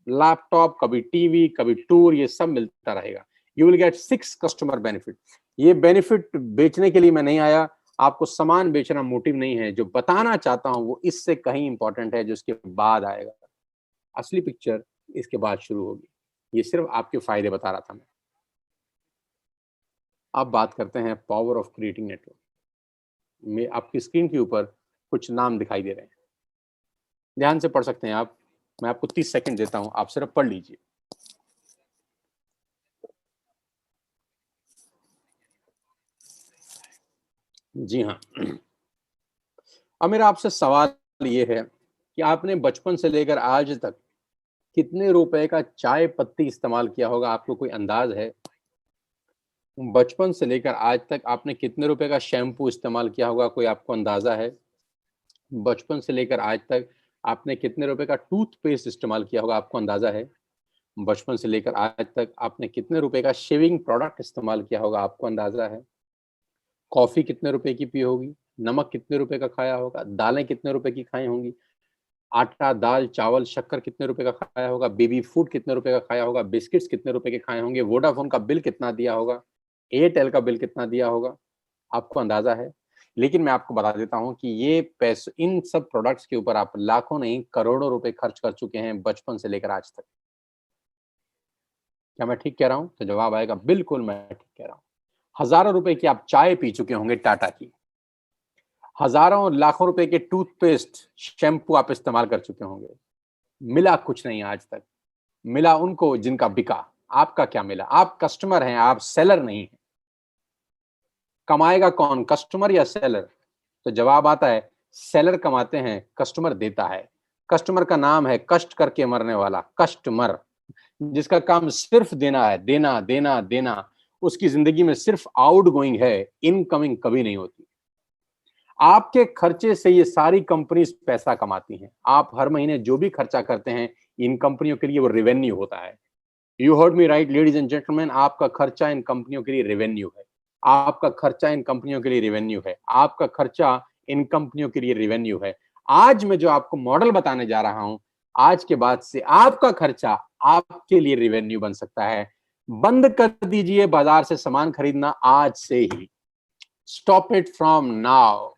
लैपटॉप, कभी टीवी, कभी टूर, ये सब मिलता रहेगा। You will get 6 customer benefit. ये बेनिफिट बेचने के लिए मैं नहीं आया, आपको सामान बेचना मोटिव नहीं है। जो बताना चाहता हूं वो इससे कहीं इंपॉर्टेंट है, जो इसके बाद आएगा। असली पिक्चर इसके बाद शुरू होगी। ये सिर्फ आपके फायदे बता रहा था मैं। अब बात करते हैं पावर ऑफ क्रिएटिंग नेटवर्क में। आपकी स्क्रीन के ऊपर कुछ नाम दिखाई दे रहे हैं, ध्यान से पढ़ सकते हैं आप। मैं आपको 30 सेकंड देता हूं, आप सिर्फ पढ़ लीजिए। जी हाँ। अब मेरा आपसे सवाल ये है कि आपने बचपन से लेकर आज तक कितने रुपए का चाय पत्ती इस्तेमाल किया होगा? आपको कोई अंदाज है? बचपन से लेकर आज तक आपने कितने रुपए का शैम्पू इस्तेमाल किया होगा? कोई आपको अंदाजा है? बचपन से लेकर आज तक आपने कितने रुपए का टूथपेस्ट इस्तेमाल किया होगा? आपको अंदाजा है? बचपन से लेकर आज तक आपने कितने रुपए का शेविंग प्रोडक्ट इस्तेमाल किया होगा? आपको अंदाजा है? कॉफी कितने रुपए की पी होगी? नमक कितने रुपए का खाया होगा? दालें कितने रुपए की खाई होंगी? आटा, दाल, चावल, शक्कर कितने रुपए का खाया होगा? बेबी फूड कितने रुपए का खाया होगा? बिस्किट्स कितने रुपए के खाए होंगे? वोडाफोन का बिल कितना दिया होगा? एयरटेल का बिल कितना दिया होगा? आपको अंदाजा है? लेकिन मैं आपको बता देता हूँ कि ये पैसे, इन सब प्रोडक्ट्स के ऊपर आप लाखों नहीं करोड़ों रुपए खर्च कर चुके हैं बचपन से लेकर आज तक। क्या मैं ठीक कह रहा हूँ? तो जवाब आएगा बिल्कुल मैं ठीक कह रहा हूँ। हजारों रुपए की आप चाय पी चुके होंगे टाटा की। हजारों लाखों रुपए के टूथपेस्ट, शैम्पू आप इस्तेमाल कर चुके होंगे। मिला कुछ नहीं आज तक। मिला उनको जिनका बिका। आपका क्या मिला? आप कस्टमर हैं, आप सेलर नहीं हैं। कमाएगा कौन, कस्टमर या सेलर? तो जवाब आता है सेलर कमाते हैं, कस्टमर देता है। कस्टमर का नाम है कष्ट करके मरने वाला कस्टमर, जिसका काम सिर्फ देना है, देना देना देना। उसकी जिंदगी में सिर्फ आउटगोइंग है, इनकमिंग कभी नहीं होती। आपके खर्चे से ये सारी कंपनीज पैसा कमाती हैं। आप हर महीने जो भी खर्चा करते हैं इन कंपनियों के लिए वो रेवेन्यू होता है। You heard me right ladies and gentleman, आपका खर्चा इन कंपनियों के लिए रेवेन्यू है। आपका खर्चा इन कंपनियों के लिए रेवेन्यू है। आपका खर्चा इन कंपनियों के लिए रेवेन्यू है। आज मैं जो आपको मॉडल बताने जा रहा हूं, आज के बाद से आपका खर्चा आपके लिए रेवेन्यू बन सकता है। बंद कर दीजिए बाजार से सामान खरीदना आज से ही। Stop it from now.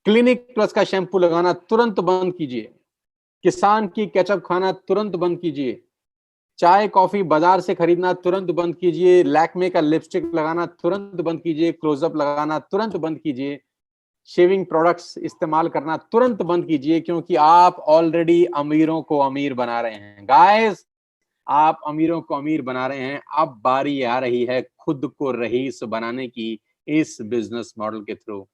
Clinic Plus का शैम्पू लगाना तुरंत बंद कीजिए। किसान की केचप खाना तुरंत बंद कीजिए। चाय कॉफी बाजार से खरीदना तुरंत बंद कीजिए। लैक्मे का लिपस्टिक लगाना तुरंत बंद कीजिए। क्लोजअप लगाना तुरंत बंद कीजिए। शेविंग प्रोडक्ट्स इस्तेमाल करना तुरंत बंद कीजिए, क्योंकि आप ऑलरेडी अमीरों को अमीर बना रहे हैं। गाइस, आप अमीरों को अमीर बना रहे हैं। अब बारी आ रही है खुद को रईस बनाने की, इस बिजनेस मॉडल के थ्रू।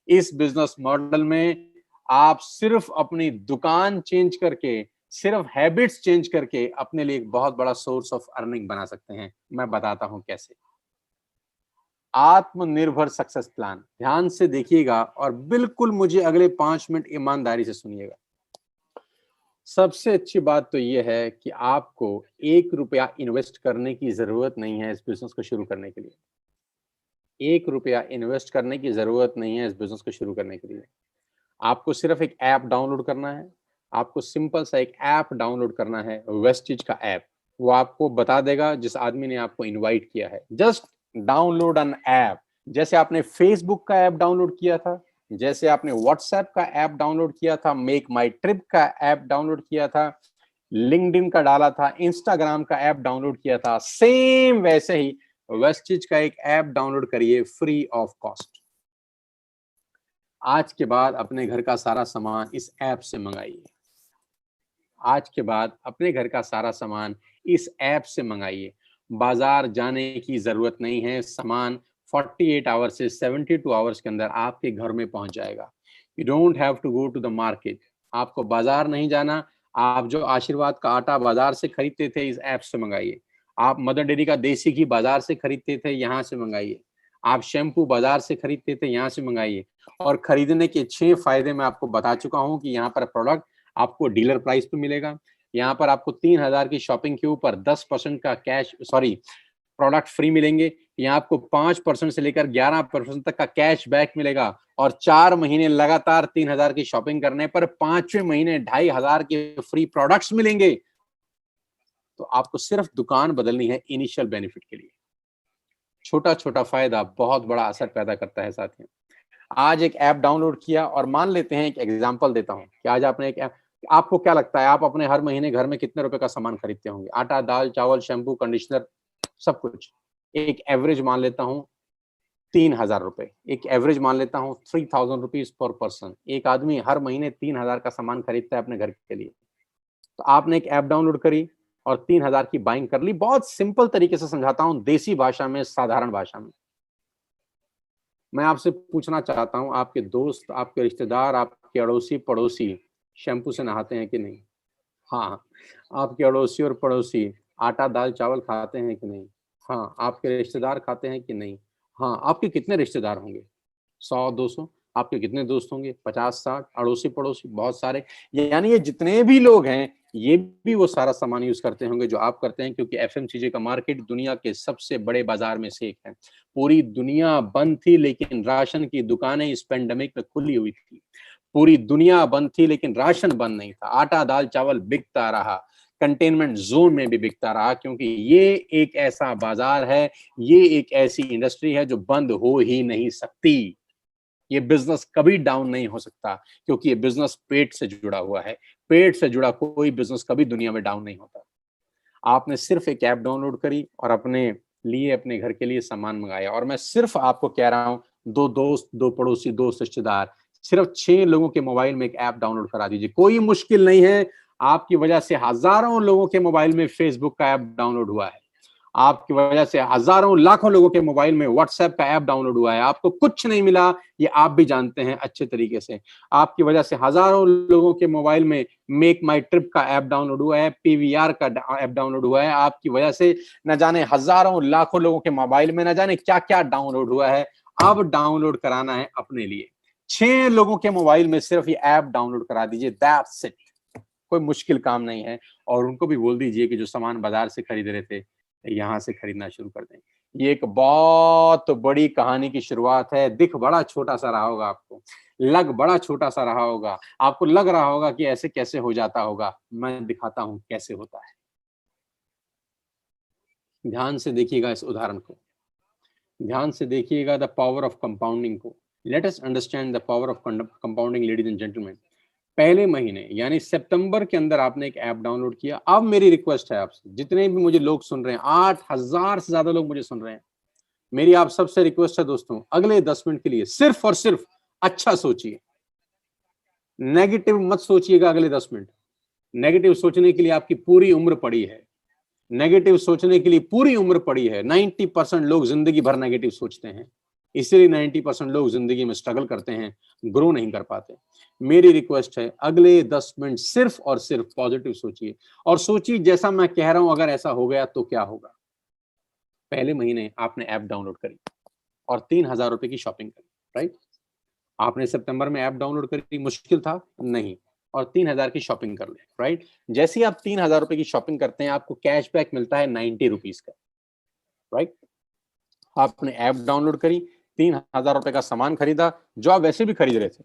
इस बिजनेस मॉडल में आप सिर्फ अपनी दुकान चेंज करके, सिर्फ हैबिट्स चेंज करके अपने लिए एक बहुत बड़ा सोर्स ऑफ अर्निंग बना सकते हैं। मैं बताता हूं कैसे। आत्मनिर्भर सक्सेस प्लान, ध्यान से देखिएगा और बिल्कुल मुझे अगले 5 मिनट ईमानदारी से सुनिएगा। सबसे अच्छी बात तो ये है कि आपको 1 रुपया इन्वेस्ट करने की ज़रूरत नहीं है इस बिज़नेस को शुरू करने के लिए। 1 रुपया इन्वेस्ट करने की ज़रूरत नहीं है इस बिज़नेस को शुरू करने के लिए। आपको सिर्फ़ एक ऐप डाउनलोड करना है। आपको सिंपल सा एक ऐप डाउनलोड करना है, वेस्टिज का ऐप। वो आपको बता देगा जिस आदमी ने आपको इनवाइट किया है। Just download an app. जैसे आपने फ़ेसबुक का ऐप डाउनलोड किया था, जैसे आपने व्हाट्सऐप का ऐप डाउनलोड किया था, मेक माई ट्रिप का ऐप डाउनलोड किया था, लिंक्डइन का डाला था, इंस्टाग्राम का ऐप डाउनलोड किया था, सेम वैसे ही वेस्टिज का एक ऐप डाउनलोड करिए फ्री ऑफ कॉस्ट। आज के बाद अपने घर का सारा सामान इस ऐप से मंगाइए। आज के बाद अपने घर का सारा सामान इस ऐप से मंगाइए। बाजार जाने की जरूरत नहीं है। सामान 48 आवर्स से 72 आवर्स के अंदर आपके घर में पहुंच जाएगा। You don't have to go to the market. आपको बाजार नहीं जाना। आप जो आशीर्वाद का आटा बाजार से खरीदते थे इस ऐप से मंगाइए। आप मदर डेयरी का देसी घी बाजार से खरीदते थे, यहाँ से मंगाइए। आप शैम्पू बाजार से खरीदते थे, यहाँ से मंगाइए। और खरीदने के 6 फायदे मैं आपको बता चुका हूँ कि यहाँ पर प्रोडक्ट आपको डीलर प्राइस पे मिलेगा। यहाँ पर आपको 3000 की शॉपिंग के ऊपर 10% का प्रोडक्ट फ्री मिलेंगे। यहाँ आपको 5% से लेकर 11% तक का कैश बैक मिलेगा। और 4 महीने लगातार 3000 की शॉपिंग करने पर 5वें महीने 2500 के फ्री प्रोडक्ट्स मिलेंगे। तो आपको सिर्फ दुकान बदलनी है इनिशियल बेनिफिट के लिए। छोटा छोटा फायदा बहुत बड़ा असर पैदा करता है साथियों। आज एक ऐप डाउनलोड किया और मान लेते हैं, एक एग्जांपल देता हूं कि आज आपने एक ऐप, आपको क्या लगता है आप अपने हर महीने घर में कितने रुपए का सामान खरीदते होंगे? आटा, दाल, चावल, शैम्पू, कंडीशनर, सब कुछ। एक एवरेज मान लेता हूं 3000 रुपए। एक एवरेज मान लेता हूं 3000 रुपीज पर पर्सन। एक आदमी हर महीने 3000 का सामान खरीदता है अपने घर के लिए। तो आपने एक ऐप डाउनलोड करी और 3000 की बाइंग कर ली। बहुत सिंपल तरीके से समझाता हूं, देसी भाषा में, साधारण भाषा में। मैं आपसे पूछना चाहता हूं, आपके दोस्त, आपके रिश्तेदार, आपके अड़ोसी पड़ोसी शैम्पू से नहाते हैं कि नहीं? हाँ। आपके अड़ोसी और पड़ोसी आटा, दाल, चावल खाते हैं कि नहीं? हाँ। आपके रिश्तेदार खाते हैं कि नहीं? हाँ। आपके कितने रिश्तेदार होंगे? 100, 200। आपके कितने दोस्त होंगे? 50, 60। अड़ोसी पड़ोसी बहुत सारे। यानी ये जितने भी लोग हैं, ये भी वो सारा सामान यूज करते होंगे जो आप करते हैं, क्योंकि एफएमसीजी का मार्केट दुनिया के सबसे बड़े बाजार में से एक है। पूरी दुनिया बंद थी लेकिन राशन की दुकानें इस पेंडेमिक में खुली हुई थी। पूरी दुनिया बंद थी लेकिन राशन बंद नहीं था। आटा, दाल, चावल बिकता रहा। कंटेनमेंट जोन में भी बिकता रहा, क्योंकि ये एक ऐसा बाजार है, ये एक ऐसी इंडस्ट्री है जो बंद हो ही नहीं सकती। ये बिजनेस कभी डाउन नहीं हो सकता, क्योंकि ये बिजनेस पेट से जुड़ा हुआ है। पेट से जुड़ा कोई बिजनेस कभी दुनिया में डाउन नहीं होता। आपने सिर्फ एक ऐप डाउनलोड करी और अपने लिए, अपने घर के लिए सामान मंगाया। और मैं सिर्फ आपको कह रहा हूं, 2 दोस्त, 2 पड़ोसी, 2 रिश्तेदार, सिर्फ 6 लोगों के मोबाइल में एक ऐप डाउनलोड करा दीजिए। कोई मुश्किल नहीं है। आपकी वजह से हजारों लोगों के मोबाइल में फेसबुक का ऐप डाउनलोड हुआ है। आपकी वजह से हजारों लाखों लोगों के मोबाइल में व्हाट्सएप का ऐप डाउनलोड हुआ है। आपको कुछ नहीं मिला, ये आप भी जानते हैं अच्छे तरीके से। आपकी वजह से हजारों लोगों के मोबाइल में मेक माई ट्रिप का ऐप डाउनलोड हुआ है, पीवीआर का ऐप डाउनलोड हुआ है। आपकी वजह से न जाने हजारों लाखों लोगों के मोबाइल में न जाने क्या क्या डाउनलोड हुआ है। अब डाउनलोड कराना है अपने लिए। 6 लोगों के मोबाइल में सिर्फ ये ऐप डाउनलोड करा दीजिए, दैट्स इट। कोई मुश्किल काम नहीं है। और उनको भी बोल दीजिए कि जो सामान बाजार से खरीद रहे थे, यहाँ से खरीदना शुरू कर दें। ये एक बहुत बड़ी कहानी की शुरुआत है। दिख बड़ा छोटा सा रहा होगा आपको, लग बड़ा छोटा सा रहा होगा, आपको लग रहा होगा कि ऐसे कैसे हो जाता होगा। मैं दिखाता हूं कैसे होता है। ध्यान से देखिएगा इस उदाहरण को, ध्यान से देखिएगा द पावर ऑफ कंपाउंडिंग को। Let us understand the power of compounding, ladies and gentleman. पहले महीने यानी सितंबर के अंदर आपने एक ऐप डाउनलोड किया। अब मेरी रिक्वेस्ट है आपसे, जितने भी मुझे लोग सुन रहे हैं, 8000 से ज्यादा लोग मुझे सुन रहे हैं, मेरी आप सबसे रिक्वेस्ट है दोस्तों, अगले 10 मिनट के लिए सिर्फ और सिर्फ अच्छा सोचिए। नेगेटिव मत सोचिएगा अगले 10 मिनट। नेगेटिव सोचने के लिए आपकी पूरी उम्र पड़ी है। नेगेटिव सोचने के लिए पूरी उम्र पड़ी है। 90% लोग जिंदगी भर नेगेटिव सोचते हैं, इसलिए 90% लोग जिंदगी में स्ट्रगल करते हैं, ग्रो नहीं कर पाते। मेरी रिक्वेस्ट है, अगले 10 मिनट सिर्फ और सिर्फ पॉजिटिव सोचिए। और सोचिए जैसा मैं कह रहा हूं, अगर ऐसा हो गया तो क्या होगा। पहले महीने आपने ऐप डाउनलोड करी और 3000 रुपए की शॉपिंग करी, राइट? आपने सितंबर में ऐप डाउनलोड करी, मुश्किल था? नहीं। और 3000 की शॉपिंग कर लें, राइट। जैसे ही आप 3000 रुपए की शॉपिंग करते हैं, आपको कैशबैक मिलता है 90 रुपीज का, राइट। आपने ऐप डाउनलोड करी, 3000 रुपए का सामान खरीदा जो आप वैसे भी खरीद रहे थे,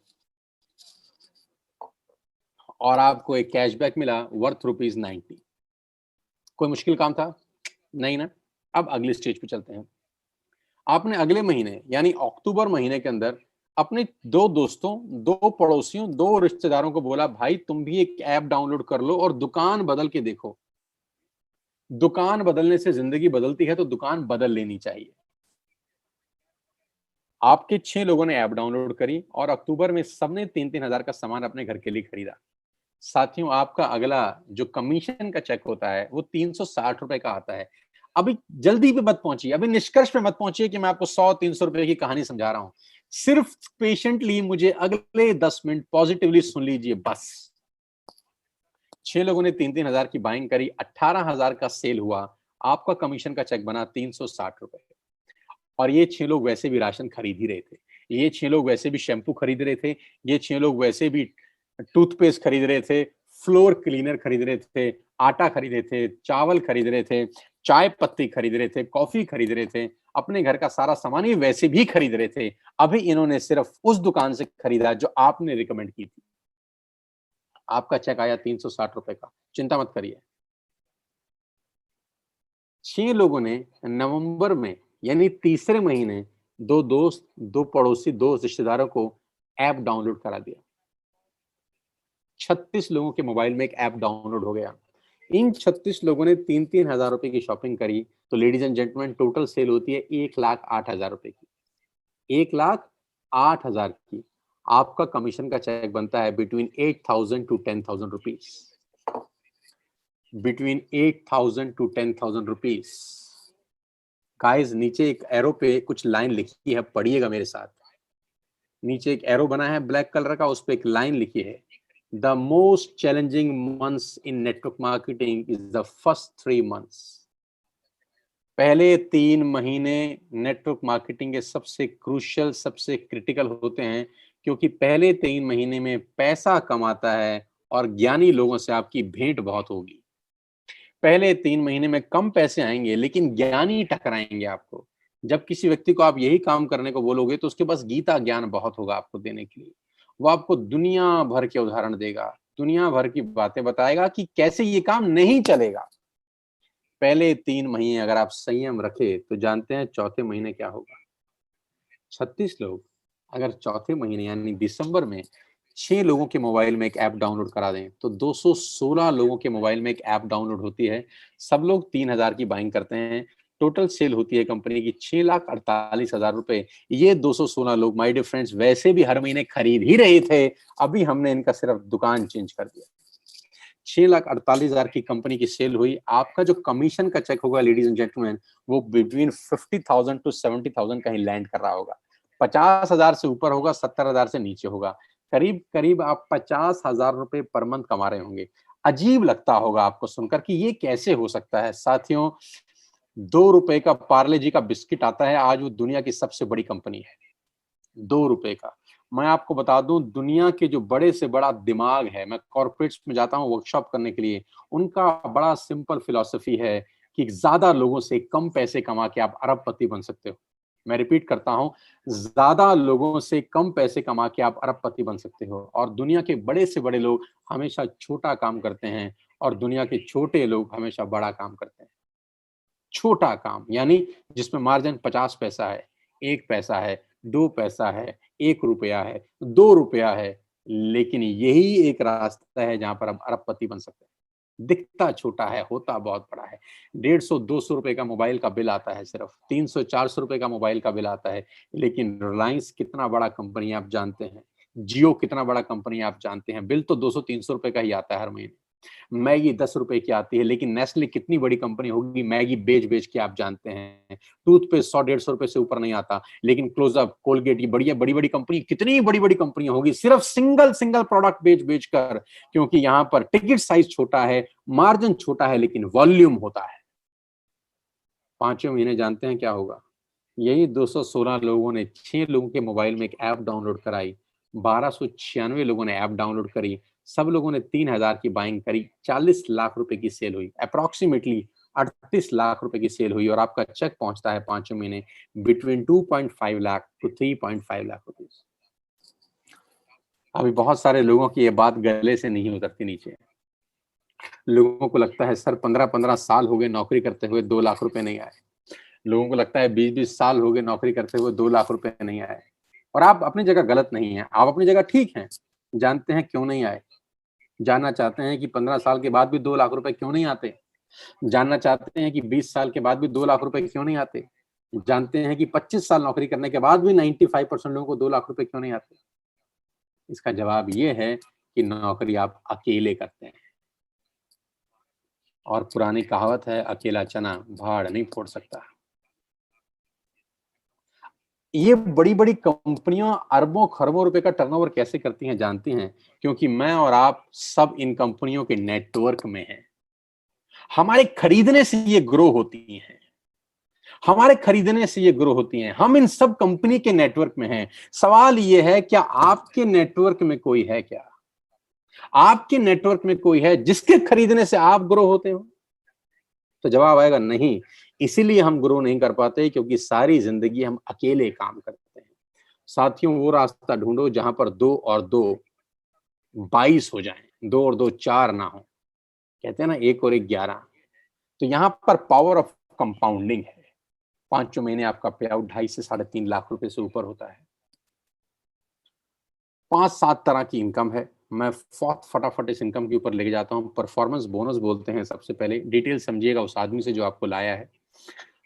और आपको एक कैशबैक मिला वर्थ ₹90। कोई मुश्किल काम था? नहीं ना। अब अगली स्टेज पे चलते हैं। आपने अगले महीने यानी अक्टूबर महीने के अंदर अपने 2 दोस्तों, 2 पड़ोसियों, 2 रिश्तेदारों को बोला, भाई तुम भी एक ऐप डाउनलोड कर लो और दुकान बदल के देखो। दुकान बदलने से जिंदगी बदलती है, तो दुकान बदल लेनी चाहिए। आपके 6 लोगों ने ऐप डाउनलोड करी और अक्टूबर में सबने 3-3 हजार का सामान अपने घर के लिए खरीदा। साथियों, आपका अगला जो कमीशन का चेक होता है वो 360 रुपए का आता है। अभी जल्दी पे मत पहुंचिए, अभी निष्कर्ष पे मत पहुंचिए कि मैं आपको 100-300 रुपए की कहानी समझा रहा हूं। सिर्फ पेशेंटली मुझे अगले 10 मिनट पॉजिटिवली सुन लीजिए बस। 6 लोगों ने 3-3 हजार की बाइंग करी, 18,000 का सेल हुआ, आपका कमीशन का चेक बना 360 रुपए। और ये 6 लोग वैसे भी राशन खरीद ही रहे थे, ये 6 लोग वैसे भी शैम्पू खरीद रहे थे, ये 6 लोग वैसे भी टूथपेस्ट खरीद रहे थे, फ्लोर क्लीनर खरीद रहे थे, आटा खरीद रहे थे, चावल खरीद रहे थे, चाय पत्ती खरीद रहे थे, कॉफी खरीद रहे थे, अपने घर का सारा सामान ये वैसे भी खरीद रहे थे। अभी इन्होंने सिर्फ उस दुकान से खरीदा जो आपने रिकमेंड की थी। आपका चेक आया 360 रुपए का। चिंता मत करिए। 6 लोगों ने नवंबर में यानी तीसरे महीने 2 दोस्त, 2 पड़ोसी, 2 रिश्तेदारों को ऐप डाउनलोड करा दिया। 36 लोगों के मोबाइल में एक ऐप डाउनलोड हो गया। इन 36 लोगों ने 3-3 हजार रुपए की शॉपिंग करी, तो ladies and gentleman total sale होती है 1,08,000 रुपए की। 1,08,000 की। आपका कमीशन का चेक बनता है between 8,000 to 10,000 rupees. Between 8,000 to 10,000 rupees. Guys, नीचे एक एरो पे कुछ लाइन लिखी है, पढ़िएगा मेरे साथ। नीचे एक एरो बना है ब्लैक कलर का, उस पे एक लाइन लिखी है, the most challenging months in network marketing is the first 3 months. पहले 3 महीने नेटवर्क मार्केटिंग के सबसे क्रूशियल, सबसे क्रिटिकल होते हैं, क्योंकि पहले 3 महीने में पैसा कमाता है और ज्ञानी लोगों से आपकी भेंट बहुत होगी। पहले 3 महीने में कम पैसे आएंगे, लेकिन ज्ञानी टकराएंगे आपको। जब किसी व्यक्ति को आप यही काम करने को बोलोगे, तो उसके पास गीता ज्ञान बहुत होगा आपको देने के लिए। वो आपको दुनिया भर के उदाहरण देगा, दुनिया भर की बातें बताएगा कि कैसे ये काम नहीं चलेगा। पहले 3 महीने अगर आप संयम रखे, तो जानते हैं चौथे महीने क्या होगा? 36 लोग अगर चौथे महीने यानी दिसंबर में 6 लोगों के मोबाइल में एक ऐप डाउनलोड करा दें, तो 216 लोगों के मोबाइल में एक ऐप डाउनलोड होती है। सब लोग 3,000 की बाइंग करते हैं। टोटल सेल होती है कंपनी की 6,48,000 रुपए। ये 216 लोग, माय डियर फ्रेंड्स, वैसे भी हर महीने खरीद ही रहे थे। अभी हमने इनका सिर्फ दुकान चेंज कर दिया। 6,48,000 की कंपनी की सेल हुई। आपका जो कमीशन का चेक होगा लेडीज एंड जेंटलमैन, वो बिटवीन 50,000 टू 70,000 कहीं लैंड कर रहा होगा। 50,000 से ऊपर होगा, 70,000 से नीचे होगा। करीब करीब आप 50,000 रुपए पर मंथ कमा रहे होंगे। अजीब लगता होगा आपको सुनकर कि ये कैसे हो सकता है। साथियों, 2 रुपए का पार्ले जी का बिस्किट आता है, आज वो दुनिया की सबसे बड़ी कंपनी है। 2 रुपए का। मैं आपको बता दूं, दुनिया के जो बड़े से बड़ा दिमाग है, मैं कॉर्पोरेट्स में जाता हूं वर्कशॉप करने के लिए, उनका बड़ा सिंपल फिलॉसफी है कि ज्यादा लोगों से कम पैसे कमा के आप अरबपति बन सकते हो। मैं रिपीट करता हूं, ज्यादा लोगों से कम पैसे कमा के आप अरबपति बन सकते हो। और दुनिया के बड़े से बड़े लोग हमेशा छोटा काम करते हैं, और दुनिया के छोटे लोग हमेशा बड़ा काम करते हैं। छोटा काम यानी जिसमें मार्जिन 50 पैसा है, 1 पैसा है, 2 पैसा है, 1 रुपया है, 2 रुपया है, लेकिन यही एक रास्ता है जहां पर आप अरबपति बन सकते हैं। दिखता छोटा है, होता बहुत बड़ा है। 150-200 रुपए का मोबाइल का बिल आता है, सिर्फ 300-400 रुपए का मोबाइल का बिल आता है, लेकिन रिलायंस कितना बड़ा कंपनी आप जानते हैं, जियो कितना बड़ा कंपनी आप जानते हैं, बिल तो 200-300 रुपए का ही आता है हर महीने। मैगी 10 रुपए की आती है, लेकिन नेस्ले कितनी बड़ी कंपनी होगी, मैगी बेच-बेच के आप जानते हैं। टूथपेस्ट 100-150 रुपए से ऊपर नहीं आता, लेकिन क्लोजअप, कोलगेट, ये बढ़िया बड़ी-बड़ी कंपनी, कितनी बड़ी-बड़ी कंपनियां होगी सिर्फ सिंगल प्रोडक्ट बेच-बेच कर, क्योंकि यहां पर टिकट साइज छोटा है, मार्जिन छोटा है, लेकिन वॉल्यूम होता है। 5वें महीने जानते हैं क्या होगा? यही 216 लोगों ने 6 लोगों के मोबाइल में एक ऐप डाउनलोड कराई, 1296 लोगों ने ऐप डाउनलोड करी, सब लोगों ने 3000 की बाइंग करी, 40 लाख रुपए की सेल हुई, अप्रॉक्सीमेटली 38 लाख रुपए की सेल हुई और आपका चेक पहुंचता है 5 महीने between 2.5 lakh to 3.5 lakh rupees. अभी बहुत सारे लोगों की ये बात गले से नहीं उतरती नीचे। लोगों को लगता है सर 15-15 साल हो गए नौकरी करते हुए 2 लाख रुपए नहीं आए। लोगों को लगता है 20-20 साल हो गए नौकरी करते हुए 2 लाख रुपए नहीं आए। और आप अपनी जगह गलत नहीं हैं, आप अपनी जगह ठीक हैं। जानते हैं क्यों नहीं आए? जानना चाहते हैं कि 15 साल के बाद भी 2 लाख रुपए क्यों नहीं आते? जानना चाहते हैं कि 20 साल के बाद भी 2 लाख रुपए क्यों नहीं आते? जानते हैं कि 25 साल नौकरी करने के बाद भी 95% लोगों को 2 लाख रुपए क्यों नहीं आते? इसका जवाब ये है कि नौकरी आप अकेले करते हैं। और पुरानी कहावत है, अकेला चना भाड़ नहीं फोड़ सकता। ये बड़ी-बड़ी कंपनियां अरबों खरबों रुपए का टर्नओवर कैसे करती हैं जानती हैं? क्योंकि मैं और आप सब इन कंपनियों के नेटवर्क में हैं। हमारे खरीदने से ये ग्रो होती हैं। हमारे खरीदने से ये ग्रो होती हैं। हम इन सब कंपनी के नेटवर्क में हैं। सवाल ये है, क्या आपके नेटवर्क में कोई है क्या? आपके नेटवर्क में कोई है जिसके खरीदने से आप ग्रो होते हो? तो जवाब आएगा नहीं। इसीलिए हम ग्रो नहीं कर पाते, क्योंकि सारी जिंदगी हम अकेले काम करते हैं। साथियों, वो रास्ता ढूंढो जहां पर 2 और 2 22 हो जाएं, 2 और 2 4 ना हो। कहते हैं ना 1 और 1 11। तो यहां पर पावर ऑफ कंपाउंडिंग है। 5 महीने आपका पे आउट 2.5 से 3.5 लाख रुपए से ऊपर होता है। 5-7 तरह की इनकम है। मैं फटाफट इस इनकम के ऊपर लेके जाता हूँ। परफॉर्मेंस बोनस बोलते हैं सबसे पहले। डिटेल समझिएगा उस आदमी से जो आपको लाया है।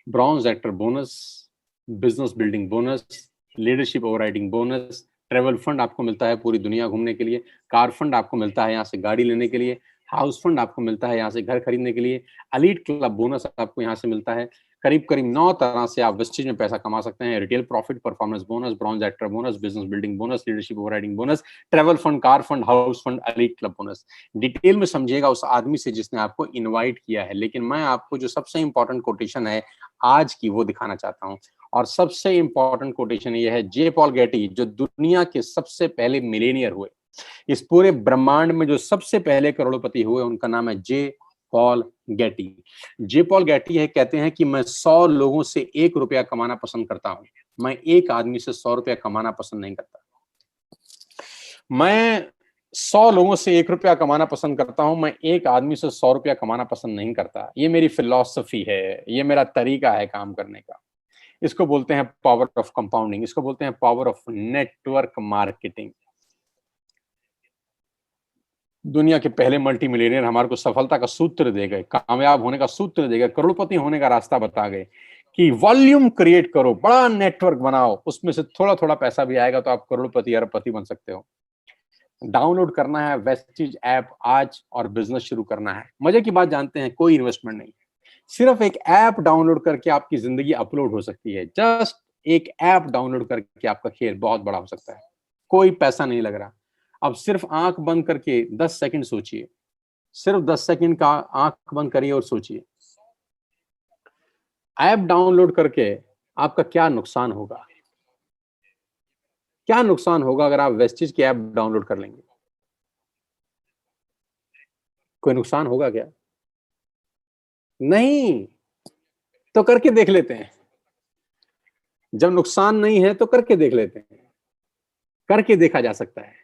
Bronze actor bonus, business building bonus, leadership overriding bonus, travel fund आपको मिलता है पूरी दुनिया घूमने के लिए, कार फंड आपको मिलता है यहाँ से गाड़ी लेने के लिए, हाउस फंड आपको मिलता है यहाँ से घर खरीदने के लिए, एलीट क्लब बोनस आपको यहाँ से मिलता है। करीब करीब 9 तरह से आप वेस्टेज में पैसा कमा सकते हैं। Retail profit, performance bonus, bronze actor bonus, business building bonus, leadership overriding bonus, travel fund, car fund, house fund, elite club bonus. Detail में समझिएगा उस आदमी से जिसने आपको इनवाइट किया है। लेकिन मैं आपको जो सबसे इंपॉर्टेंट कोटेशन है आज की वो दिखाना चाहता हूँ। और सबसे इंपॉर्टेंट कोटेशन ये है जे पॉल गेटी, जो दुनिया के सबसे पहले मिलेनियर हुए। इस पूरे ब्रह्मांड में जो सबसे पहले करोड़पति हुए उनका नाम है जे पॉल गेटी। जे पॉल गेटी है, कहते हैं कि मैं 100 लोगों से 1 रुपया कमाना पसंद करता हूं। मैं एक आदमी से 100 रुपया कमाना पसंद नहीं करता। मैं 100 लोगों से 1 रुपया कमाना पसंद करता हूं। मैं एक आदमी से 100 रुपया कमाना पसंद नहीं करता। ये मेरी फिलॉसफी है, ये मेरा तरीका है काम करने का। इसको बोलते हैं पावर ऑफ कंपाउंडिंग, इसको बोलते हैं पावर ऑफ नेटवर्क मार्केटिंग। दुनिया के पहले मल्टी मिलियनियर हमारे को सफलता का सूत्र दे गए, कामयाब होने का सूत्र दे गए, करोड़पति होने का रास्ता बता गए कि वॉल्यूम क्रिएट करो, बड़ा नेटवर्क बनाओ, उसमें से थोड़ा थोड़ा पैसा भी आएगा तो आप करोड़पति अरबपति बन सकते हो। डाउनलोड करना है वेस्टिज ऐप आज और बिजनेस शुरू करना है। मजे की बात जानते हैं, कोई इन्वेस्टमेंट नहीं, सिर्फ एक ऐप डाउनलोड करके आपकी जिंदगी अपलोड हो सकती है। जस्ट एक ऐप डाउनलोड करके आपका खेल बहुत बड़ा हो सकता है। कोई पैसा नहीं लग रहा। अब सिर्फ आंख बंद करके 10 सेकंड सोचिए, सिर्फ 10 सेकंड का आंख बंद करिए और सोचिए, ऐप डाउनलोड करके आपका क्या नुकसान होगा? क्या नुकसान होगा अगर आप वेस्टिज की ऐप डाउनलोड कर लेंगे? कोई नुकसान होगा क्या? नहीं। तो करके देख लेते हैं। जब नुकसान नहीं है तो करके देख लेते हैं। करके देखा जा सकता है।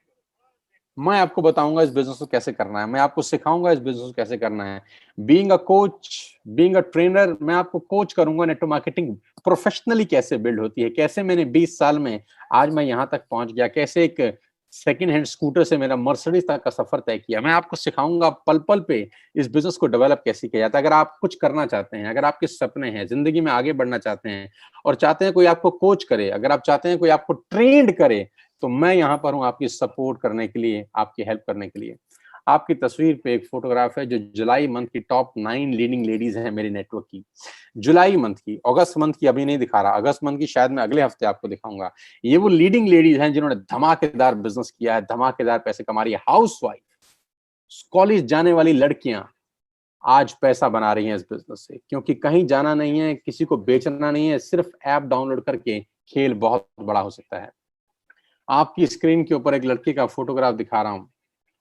मैं आपको बताऊंगा इस बिजनेस को कैसे करना है, मैं आपको सिखाऊंगा इस बिजनेस को कैसे करना है। Being a coach, being a trainer, मैं आपको कोच करूंगा नेटवर्क मार्केटिंग प्रोफेशनली कैसे बिल्ड होती है, कैसे मैंने 20 साल में आज मैं यहां तक पहुंच गया, कैसे एक सेकंड हैंड स्कूटर से मेरा मर्सिडीज तक का सफर तय किया। मैं आपको सिखाऊंगा पल पल पे इस बिजनेस को डेवलप कैसे किया जाता है। अगर आप कुछ करना चाहते हैं, अगर आपके सपने हैं, जिंदगी में आगे बढ़ना चाहते हैं और चाहते हैं कोई आपको कोच करे, अगर आप चाहते हैं कोई आपको ट्रेंड करे, तो मैं यहाँ पर हूँ आपकी सपोर्ट करने के लिए, आपकी हेल्प करने के लिए। आपकी तस्वीर पे एक फोटोग्राफ है जो जुलाई मंथ की टॉप 9 लीडिंग लेडीज हैं मेरे नेटवर्क की। जुलाई मंथ की, अगस्त मंथ की अभी नहीं दिखा रहा, अगस्त मंथ की शायद मैं अगले हफ्ते आपको दिखाऊंगा। ये वो लीडिंग लेडीज हैं जिन्होंने धमाकेदार बिजनेस किया है, धमाकेदार पैसे कमा रही है। हाउस वाइफ, कॉलेज जाने वाली लड़कियां आज पैसा बना रही हैं इस बिजनेस से, क्योंकि कहीं जाना नहीं है, किसी को बेचना नहीं है, सिर्फ ऐप डाउनलोड करके खेल बहुत बड़ा हो सकता है। आपकी स्क्रीन के ऊपर एक लड़की का फोटोग्राफ दिखा रहा हूं।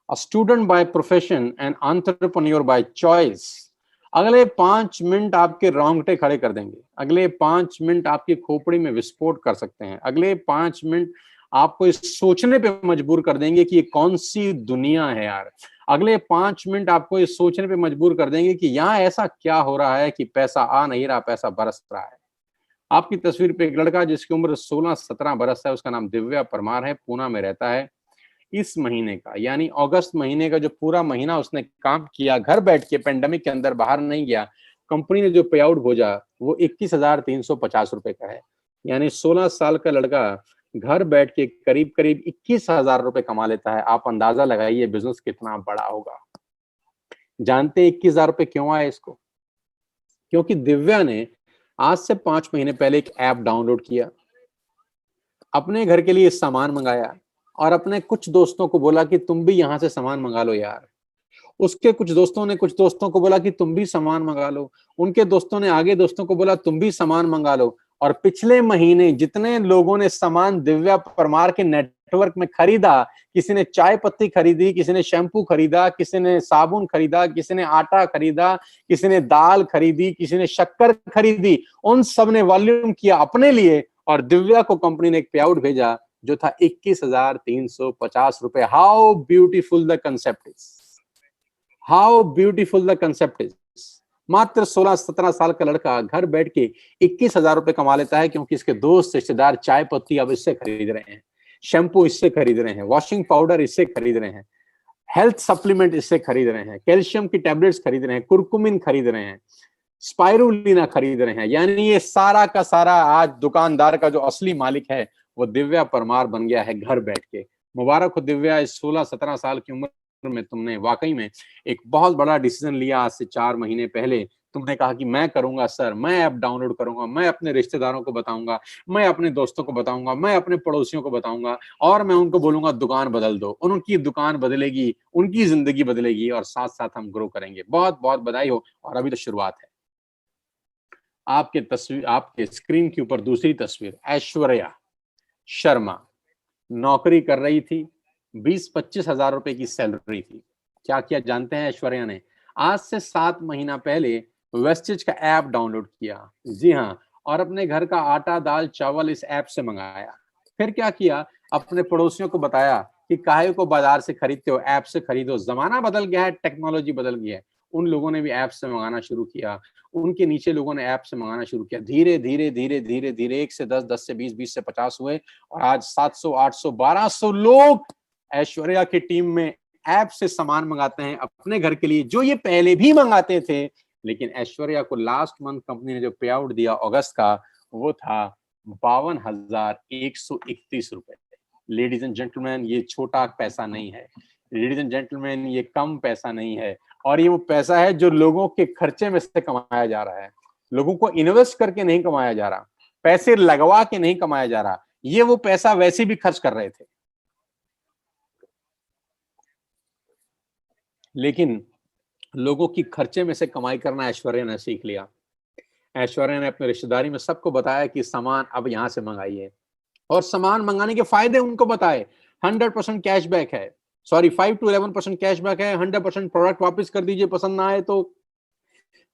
A student by profession and entrepreneur by choice. अगले 5 मिनट आपके रोंगटे खड़े कर देंगे, अगले 5 मिनट आपकी खोपड़ी में विस्फोट कर सकते हैं, अगले 5 मिनट आपको इस सोचने पे मजबूर कर देंगे कि ये कौन सी दुनिया है यार। अगले 5 मिनट आपको ये सोचने पे मजबूर कर देंगे कि यहाँ ऐसा क्या हो रहा है कि पैसा आ नहीं रहा, पैसा बरस रहा है। आपकी तस्वीर पे एक लड़का जिसकी उम्र 16-17 बरस है, उसका नाम दिव्या परमार है, पूना में रहता है। इस महीने का यानी अगस्त महीने का जो पूरा महीना उसने काम किया घर बैठ के, पेंडेमिक के अंदर बाहर नहीं गया, कंपनी ने जो पे आउट भेजा वो 21,350 रुपए का है। यानी 16 साल का लड़का घर बैठ के करीब करीब 21,000 रुपए कमा लेता है। आप अंदाजा लगाइए बिजनेस कितना बड़ा होगा। जानते हैं 21,000 रुपए क्यों आए इसको? क्योंकि दिव्या ने आज से 5 महीने पहले एक ऐप डाउनलोड किया, अपने घर के लिए सामान मंगाया और अपने कुछ दोस्तों को बोला कि तुम भी यहाँ से सामान मंगा लो यार। उसके कुछ दोस्तों ने कुछ दोस्तों को बोला कि तुम भी सामान मंगा लो, उनके दोस्तों ने आगे दोस्तों को बोला तुम भी सामान मंगा लो। और पिछले महीने जितने लोगों ने सामान दिव्या परमार के नेटवर्क में खरीदा, किसी ने चाय पत्ती खरीदी, किसी ने शैम्पू खरीदा, किसी ने साबुन खरीदा, किसी ने आटा खरीदा, किसी ने दाल खरीदी, किसी ने शक्कर खरीदी, उन सब ने वॉल्यूम किया अपने लिए और दिव्या को कंपनी ने एक पे आउट भेजा जो था 21,350 रुपए। How beautiful the concept is, how beautiful the concept is. मात्र 16-17 साल का लड़का घर बैठ के 21,000 रुपए कमा लेता है क्योंकि इसके दोस्त रिश्तेदार चाय पत्ती अब इससे खरीद रहे हैं, शैम्पू इससे खरीद रहे हैं, वॉशिंग पाउडर इससे खरीद रहे हैं, हेल्थ सप्लीमेंट इससे खरीद रहे हैं, कैल्शियम की टैबलेट्स खरीद रहे हैं, कुरकुमिन खरीद रहे हैं, स्पाइरुलिना खरीद रहे हैं। यानी ये सारा का सारा आज दुकानदार का जो असली मालिक है वो दिव्या परमार बन गया है घर बैठ के। मुबारक हो दिव्या, इस 16-17 साल की उम्र में तुमने वाकई में एक बहुत बड़ा डिसीजन लिया। आज से 4 महीने पहले तुमने कहा कि मैं करूंगा सर, मैं ऐप डाउनलोड करूंगा, मैं अपने रिश्तेदारों को बताऊंगा, मैं अपने दोस्तों को बताऊंगा, मैं अपने पड़ोसियों को बताऊंगा और मैं उनको बोलूंगा दुकान बदल दो। उनकी दुकान बदलेगी, उनकी जिंदगी बदलेगी और साथ साथ हम ग्रो करेंगे। बहुत बहुत बधाई हो। और अभी तो शुरुआत है। आपके तस्वीर, आपके स्क्रीन के ऊपर दूसरी तस्वीर, ऐश्वर्या शर्मा नौकरी कर रही थी, 20-25 हजार रुपए की सैलरी थी। क्या किया जानते हैं ऐश्वर्या ने? आज से 7 महीना पहले वेस्टेज का ऐप डाउनलोड किया, जी हाँ, और अपने घर का आटा दाल चावल इस ऐप से मंगाया। फिर क्या किया, अपने पड़ोसियों को बताया कि काहे को बाजार से खरीदते हो, ऐप से खरीदो, जमाना बदल गया है, टेक्नोलॉजी बदल गई है। उन लोगों ने भी ऐप से मंगाना शुरू किया, उनके नीचे लोगों ने ऐप से मंगाना शुरू किया। धीरे धीरे धीरे धीरे धीरे 1 से 10, 10 से 20, 20 से 50 हुए और आज 700, 800, 1200 लोग ऐश्वर्या की टीम में ऐप से सामान मंगाते हैं अपने घर के लिए, जो ये पहले भी मंगाते थे। लेकिन ऐश्वर्या को लास्ट मंथ कंपनी ने जो पे आउट दिया अगस्त का, वो था 52,131 रुपए। लेडीज एंड जेंटलमैन, ये छोटा पैसा नहीं है। लेडीज एंड जेंटलमैन, ये कम पैसा नहीं है। और ये वो पैसा है जो लोगों के खर्चे में से कमाया जा रहा है। लोगों को इन्वेस्ट करके नहीं कमाया जा रहा, पैसे लगवा के नहीं कमाया जा रहा। ये वो पैसा वैसे भी खर्च कर रहे थे, लेकिन लोगों की खर्चे में से कमाई करना ऐश्वर्या ने सीख लिया। ऐश्वर्या ने अपने रिश्तेदारी में सबको बताया कि सामान अब यहां से मंगाइए और सामान मंगाने के फायदे उनको बताए। 100% कैशबैक है, सॉरी 5 to 11% कैशबैक है। 100% प्रोडक्ट वापस कर दीजिए पसंद ना आए तो।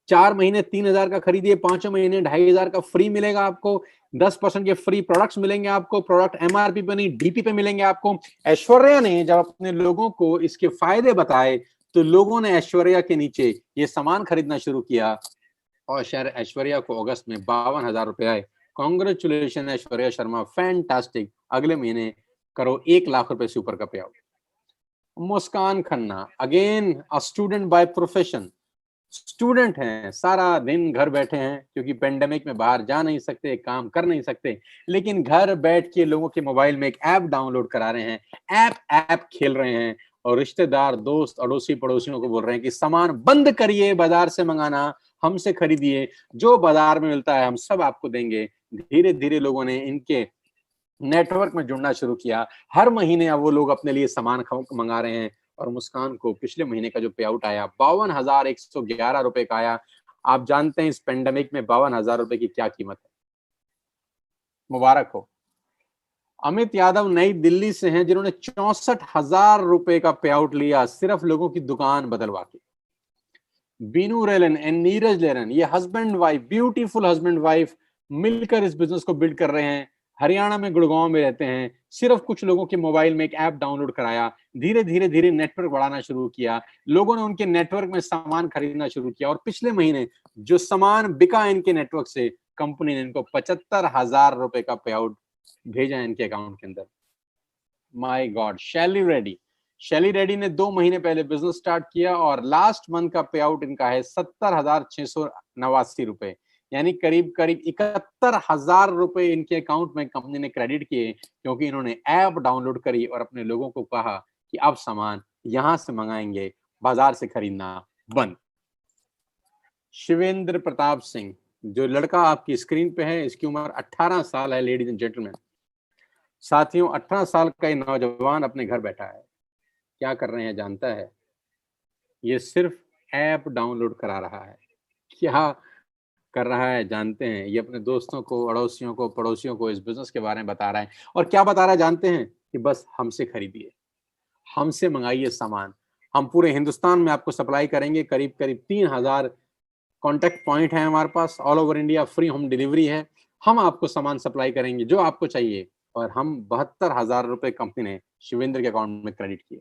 4 महीने 3,000 का खरीदिए, 5 महीने 2,500 का फ्री मिलेगा आपको। 10% के फ्री प्रोडक्ट्स मिलेंगे आपको, प्रोडक्ट एमआरपी पे नहीं डीपी पे मिलेंगे आपको। ऐश्वर्या ने जब अपने लोगों को इसके फायदे बताए तो लोगों ने ऐश्वर्या के नीचे ये सामान खरीदना शुरू किया और शायद ऐश्वर्या को अगस्त में 52,000 रुपए आए। Congratulation Aishwarya Sharma, fantastic. अगले महीने करो 1 लाख रुपए से ऊपर का पे out. Muskan Khanna, again a student by profession, student हैं, सारा दिन घर बैठे हैं क्योंकि पेंडेमिक में बाहर जा नहीं सकते, काम कर नहीं सकते, लेकिन घर बैठ के लोगों के मोबाइल में एक ऐप डाउनलोड करा रहे हैं, ऐप खेल रहे हैं और रिश्तेदार दोस्त अड़ोसी पड़ोसियों को बोल रहे हैं कि सामान बंद करिए बाजार से मंगाना, हमसे खरीदिए, जो बाजार में मिलता है हम सब आपको देंगे। धीरे धीरे लोगों ने इनके नेटवर्क में जुड़ना शुरू किया। हर महीने अब वो लोग अपने लिए सामान मंगा रहे हैं और मुस्कान को पिछले महीने का जो पे आउट आया 52,111 रुपए का आया। आप जानते हैं इस पेंडेमिक में 52,000 रुपए की क्या कीमत है। मुबारक हो। अमित यादव नई दिल्ली से हैं, जिन्होंने 64,000 रुपए का पे आउट लिया सिर्फ लोगों की दुकान बदलवा के। Binu Rylan and Neeraj learn, ये husband wife, beautiful husband wife मिलकर इस बिजनेस को बिल्ड कर रहे हैं। हरियाणा में गुड़गांव में रहते हैं। सिर्फ कुछ लोगों के मोबाइल में एक ऐप डाउनलोड कराया, धीरे धीरे धीरे नेटवर्क बढ़ाना शुरू किया, लोगों ने उनके नेटवर्क में सामान खरीदना शुरू किया और पिछले महीने जो सामान बिका इनके नेटवर्क से, कंपनी ने इनको 75,000 रुपए का पे आउट भेजा है इनके अकाउंट के अंदर। My God. शैली रेड्डी ने 2 महीने पहले बिजनेस स्टार्ट किया और लास्ट मंथ का पे आउट इनका है 70,689 रुपए, यानी करीब करीब 71,000 रुपए इनके अकाउंट में कंपनी ने क्रेडिट किए, क्योंकि इन्होंने ऐप डाउनलोड करी और अपने लोगों को कहा कि अब सामान यहां से मंगाएंगे, बाजार से खरीदना बंद। शिवेंद्र प्रताप सिंह, जो लड़का आपकी स्क्रीन पे है, इसकी उम्र 18 साल है लेडीज एंड जेंटलमैन। साथियों, 18 साल का ये नौजवान अपने घर बैठा है, क्या कर रहे हैं जानता है? ये सिर्फ ऐप डाउनलोड करा रहा है। क्या कर रहा है जानते हैं? ये अपने दोस्तों को, अड़ोसियों को, पड़ोसियों को इस बिजनेस के बारे में बता रहा है। और क्या बता रहा है जानते हैं? कि बस हमसे खरीदिए, हमसे मंगाइए सामान, हम पूरे हिंदुस्तान में आपको सप्लाई करेंगे। करीब करीब 3,000 कॉन्टेक्ट पॉइंट है हमारे पास, all over India free home delivery है। हम आपको सामान सप्लाई करेंगे जो आपको चाहिए। और हम 72,000 रुपए कंपनी ने शिवेंद्र के अकाउंट में क्रेडिट किए।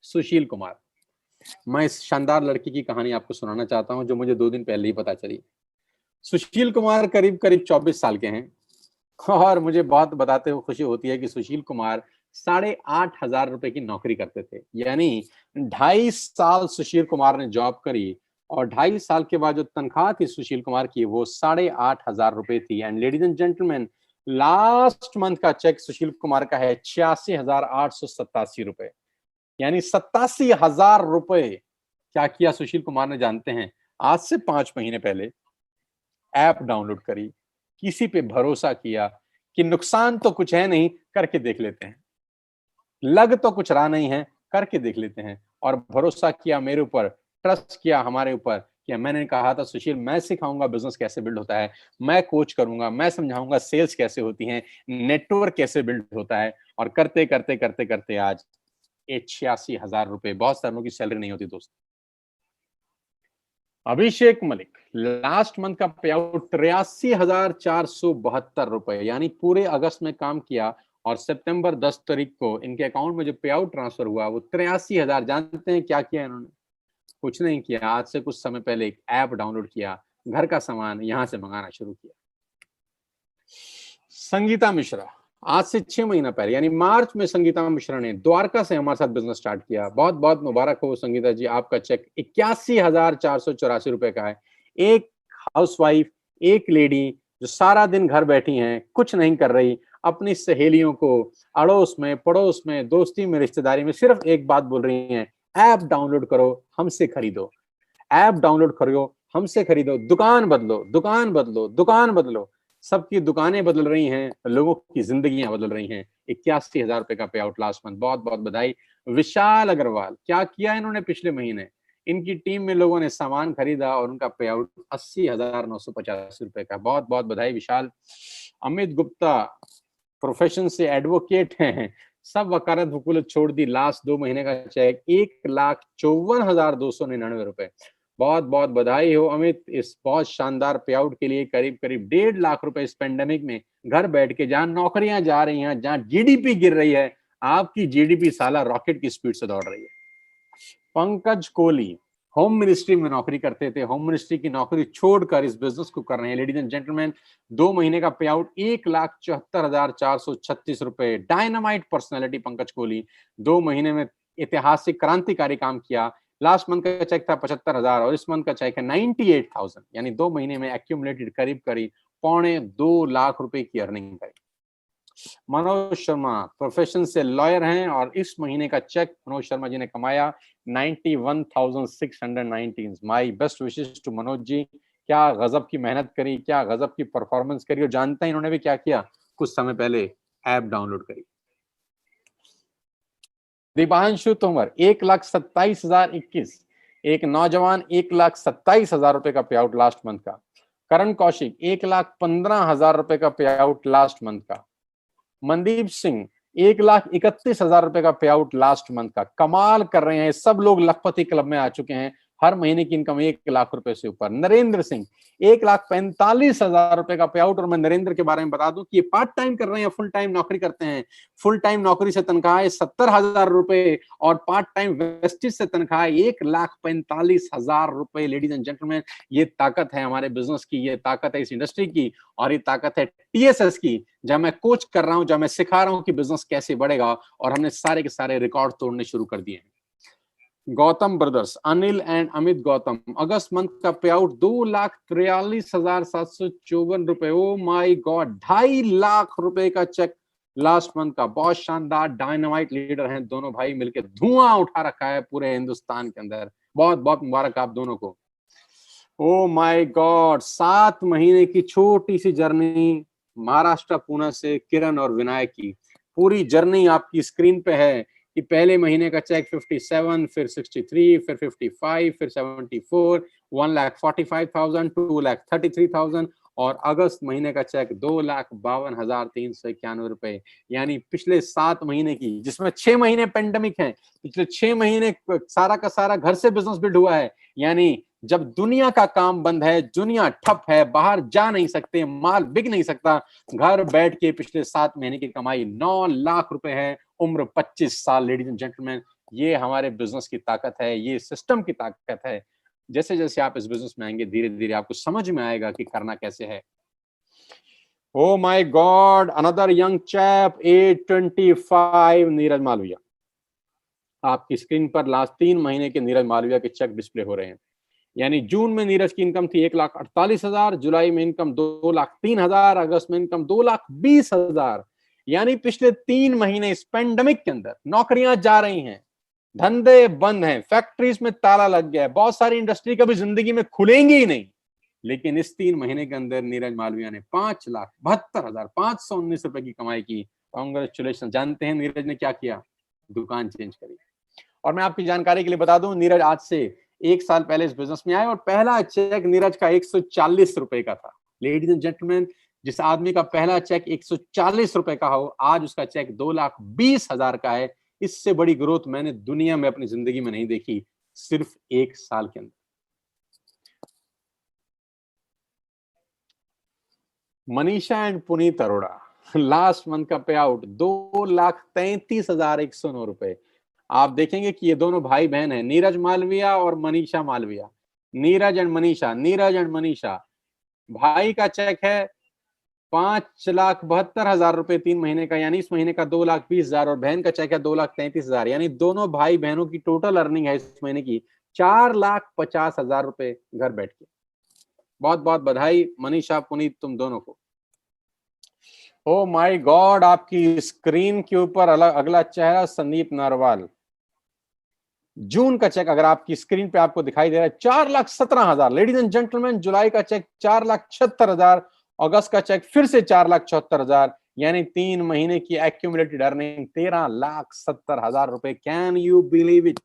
सुशील कुमार, मैं इस शानदार लड़की की कहानी आपको सुनाना चाहता हूं, जो मुझे 2 दिन पहले ही पता चली। सुशील कुमार करीब करीब 24 साल के हैं और मुझे बहुत बताते हुए खुशी होती है कि सुशील कुमार 8,500 रुपए की नौकरी करते थे। यानी 2.5 साल सुशील कुमार ने जॉब करी और 2.5 साल के बाद जो तनख्वाह थी सुशील कुमार की, वो 8,500 रुपए थी। And ladies and gentleman, last month का चेक सुशील कुमार का है 86,887 रुपए, यानी 87,000 रुपए। क्या किया सुशील कुमार ने जानते हैं? आज से 5 महीने पहले ऐप डाउनलोड करी, किसी पे भरोसा किया कि नुकसान तो कुछ है नहीं, करके देख लेते हैं, लग तो कुछ रहा नहीं है, करके देख लेते हैं। और भरोसा किया मेरे ऊपर, ट्रस्ट किया हमारे ऊपर कि मैंने कहा था सुशील मैं सिखाऊंगा बिजनेस कैसे बिल्ड होता है, मैं कोच करूंगा, मैं समझाऊंगा सेल्स कैसे होती हैं, नेटवर्क कैसे बिल्ड होता है। और करते करते करते करते आज 86,000 रुपए, बहुत सालों की सैलरी नहीं होती दोस्त। अभिषेक मलिक, लास्ट मंथ का पे आउट 83,472 रुपए, यानी पूरे अगस्त में काम किया और सितंबर 10 तारीख को इनके अकाउंट में जो पे आउट ट्रांसफर हुआ वो 83,000। जानते हैं क्या किया इन्होंने? कुछ नहीं किया। आज से कुछ समय पहले एक ऐप डाउनलोड किया, घर का सामान यहां से मंगाना शुरू किया। संगीता मिश्रा, आज से 6 महीना पहले यानी मार्च में संगीता मिश्रा ने द्वारका से हमारे साथ बिजनेस स्टार्ट किया। बहुत बहुत मुबारक हो संगीता जी, आपका चेक 81,484 रुपए का है। एक हाउसवाइफ, एक लेडी जो सारा दिन घर बैठी हैं, कुछ नहीं कर रही, अपनी सहेलियों को, अड़ोस में, पड़ोस में, दोस्ती में, रिश्तेदारी में सिर्फ एक बात बोल रही हैं, ऐप डाउनलोड करो, हमसे खरीदो। ऐप डाउनलोड करो, हमसे खरीदो, दुकान बदलो, दुकान बदलो, दुकान बदलो। सबकी दुकानें बदल रही हैं, लोगों की जिंदगियां बदल रही हैं। 81,000 रुपए का पे आउट लास्ट मंथ, बहुत बहुत बधाई। विशाल अग्रवाल, क्या किया इन्होंने पिछले महीने? इनकी टीम में लोगों ने सामान खरीदा और उनका पे आउट 80,985 रुपए का, बहुत बहुत बधाई विशाल। अमित गुप्ता, प्रोफेशन से एडवोकेट हैं, सब वकालत वकूलत छोड़ दी, लास्ट 2 महीने का चेक 1,54,299 रुपए। बहुत बहुत बधाई हो अमित इस बहुत शानदार पे आउट के लिए। करीब करीब 1.5 लाख रुपए इस पेंडेमिक में घर बैठ के, जहां नौकरियां जा रही हैं, जहां जीडीपी गिर रही है, आपकी जीडीपी साला रॉकेट की स्पीड से दौड़ रही है। पंकज कोहली होम मिनिस्ट्री में नौकरी करते थे, होम मिनिस्ट्री की नौकरी छोड़कर इस बिजनेस को कर रहे हैं। लेडीज एंड जेंटलमैन, 2 महीने का पे आउट 1,74,436 रुपए। डायनामाइट पर्सनैलिटी पंकज कोहली, 2 महीने में ऐतिहासिक क्रांतिकारी काम किया। लास्ट मंथ का चेक था 75,000 और इस मंथ का चेक है 98,000, यानी 2 महीने में एक्यूमुलेटेड करीब करीब 2.25 लाख रुपए की अर्निंग करी। मनोज शर्मा प्रोफेशन से लॉयर हैं और इस महीने का चेक मनोज शर्मा जी ने कमाया 91,619। My best wishes to Manoj ji. क्या गजब की मेहनत करी, क्या गजब की परफॉर्मेंस करी। और जानते हैं इन्होंने भी क्या किया? कुछ समय पहले ऐप डाउनलोड करी। दीपांशु तोमर 1,27,021, एक नौजवान 1,27,000 रुपए का पे आउट लास्ट मंथ का। करण कौशिक 1,15,000 रुपए का पे आउट लास्ट मंथ का। मनदीप सिंह 1,31,000 रुपए का पे आउट लास्ट मंथ का, कमाल कर रहे हैं। सब लोग लखपति क्लब में आ चुके हैं, हर महीने की इनकम 1 लाख रुपए से ऊपर। नरेंद्र सिंह 1,45,000 रुपए का पे आउट। और मैं नरेंद्र के बारे में बता दूं कि ये पार्ट टाइम कर रहे हैं, फुल टाइम नौकरी करते हैं। फुल टाइम नौकरी से तनख्वाह है 70,000 रुपए और पार्ट टाइम वेस्टेज से तनख्वाह 1,45,000 रुपए। लेडीज एंड जेंटलमैन, ये ताकत है हमारे बिजनेस की, ये ताकत है इस इंडस्ट्री की, और ये ताकत है TSS की। जब मैं कोच कर रहा हूं, जब मैं सिखा रहा हूं कि बिजनेस कैसे बढ़ेगा, और हमने सारे के सारे रिकॉर्ड तोड़ने शुरू कर दिए हैं। Gautam brothers, Anil and Amit Gautam, August month का पे आउट 2,43,754 रुपए। ओ माई गॉड, 2.5 लाख रुपए का चेक लास्ट मंथ का। बहुत शानदार, डायनामाइट लीडर हैं दोनों भाई, मिलकर धुआं उठा रखा है पूरे हिंदुस्तान के अंदर। बहुत बहुत मुबारक आप दोनों को। ओ माय गॉड, 7 महीने की छोटी सी जर्नी महाराष्ट्र पुणे से किरण और विनायक की। पूरी जर्नी आपकी स्क्रीन पे है कि पहले महीने का चेक 57, फिर 63, फिर 55, फिर 74, 1,45,000, 2,33,000 और अगस्त महीने का चेक 2,52,391 रुपए। यानी पिछले 7 महीने की, जिसमें 6 महीने पेंडेमिक है, पिछले 6 महीने सारा का सारा घर से बिजनेस बिल्ड हुआ है। यानी जब दुनिया का काम बंद है, दुनिया ठप है, बाहर जा नहीं सकते, माल बिक नहीं सकता, घर बैठ के पिछले 7 महीने की कमाई 9 लाख रुपए है। उम्र 25 साल। लेडीज एंड जेंटलमैन, ये हमारे बिजनेस की ताकत है, ये सिस्टम की ताकत है। जैसे जैसे आप इस बिजनेस में आएंगे, धीरे धीरे आपको समझ में आएगा कि करना कैसे है। Oh my god, another young chap, 825, Neeraj Malviya. आपकी स्क्रीन पर लास्ट 3 महीने के नीरज मालविया के चेक डिस्प्ले हो रहे हैं। यानी जून में नीरज की इनकम थी 1,48,000, जुलाई में इनकम 2,03,000, अगस्त में इनकम 2,20,000। यानी पिछले 3 महीने इस पेंडेमिक के अंदर नौकरियां जा रही हैं, धंधे बंद हैं, फैक्ट्रीज में ताला लग गया है, बहुत सारी इंडस्ट्री कभी जिंदगी में खुलेंगी ही नहीं। लेकिन इस 3 महीने के अंदर नीरज मालविया ने 5,72,519 रुपए की कमाई की। कांग्रेचुलेशन। जानते हैं नीरज ने क्या किया? दुकान चेंज करी। और मैं आपकी जानकारी के लिए बता दूं, नीरज आज से 1 साल पहले इस बिजनेस में आए और पहला चेक नीरज का 140 रुपए का था। लेडीज एंड जेंटलमैन, जिस आदमी का पहला चेक 140 रुपए का हो, आज उसका चेक 2,20,000 का है। इससे बड़ी ग्रोथ मैंने दुनिया में अपनी जिंदगी में नहीं देखी, सिर्फ 1 साल के अंदर। Manisha and Puneet Arora, last month का पे आउट 2,33,109 रुपए। आप देखेंगे कि ये दोनों भाई बहन हैं, नीरज मालविया और मनीषा मालविया। Neeraj and Manisha, Neeraj and Manisha. भाई का चेक है 5,72,000 रुपए 3 महीने का, यानी इस महीने का 2,20,000, और बहन का चेक है 2,33,000। यानी दोनों भाई बहनों की टोटल अर्निंग है इस महीने की 4,50,000 रुपए घर बैठ के। बहुत बहुत बधाई मनीषा, पुनीत, तुम दोनों को। ओ माय गॉड, आपकी स्क्रीन के ऊपर अगला चेहरा संदीप नारवाल। जून का चेक अगर आपकी स्क्रीन पे आपको दिखाई दे रहा है 4,17,000। लेडीज एंड जेंटलमैन, जुलाई का चेक 4,76,000, अगस्त का चेक फिर से 4,76,000। यानी 3 महीने की एक्यूमुलेटेड अर्निंग 13,70,000 रुपए। Can you believe it?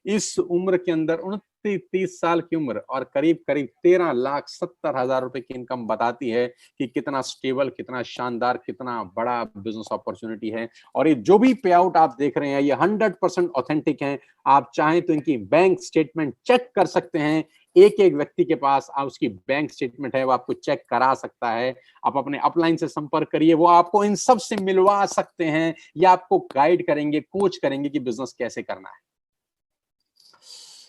इस उम्र के अंदर 29-30 साल की उम्र और करीब करीब 13,70,000 रुपए की इनकम बताती है कि कितना स्टेबल, कितना शानदार, कितना बड़ा बिजनेस अपॉर्चुनिटी है। और ये जो भी पे आउट आप देख रहे हैं, ये 100% ऑथेंटिक हैं। आप चाहें तो इनकी बैंक स्टेटमेंट चेक कर सकते हैं। एक एक व्यक्ति के पास उसकी बैंक स्टेटमेंट है, वो आपको चेक करा सकता है। आप अपने अपलाइन से संपर्क करिए, वो आपको इन सब से मिलवा सकते हैं या आपको गाइड करेंगे, कोच करेंगे कि बिजनेस कैसे करना है।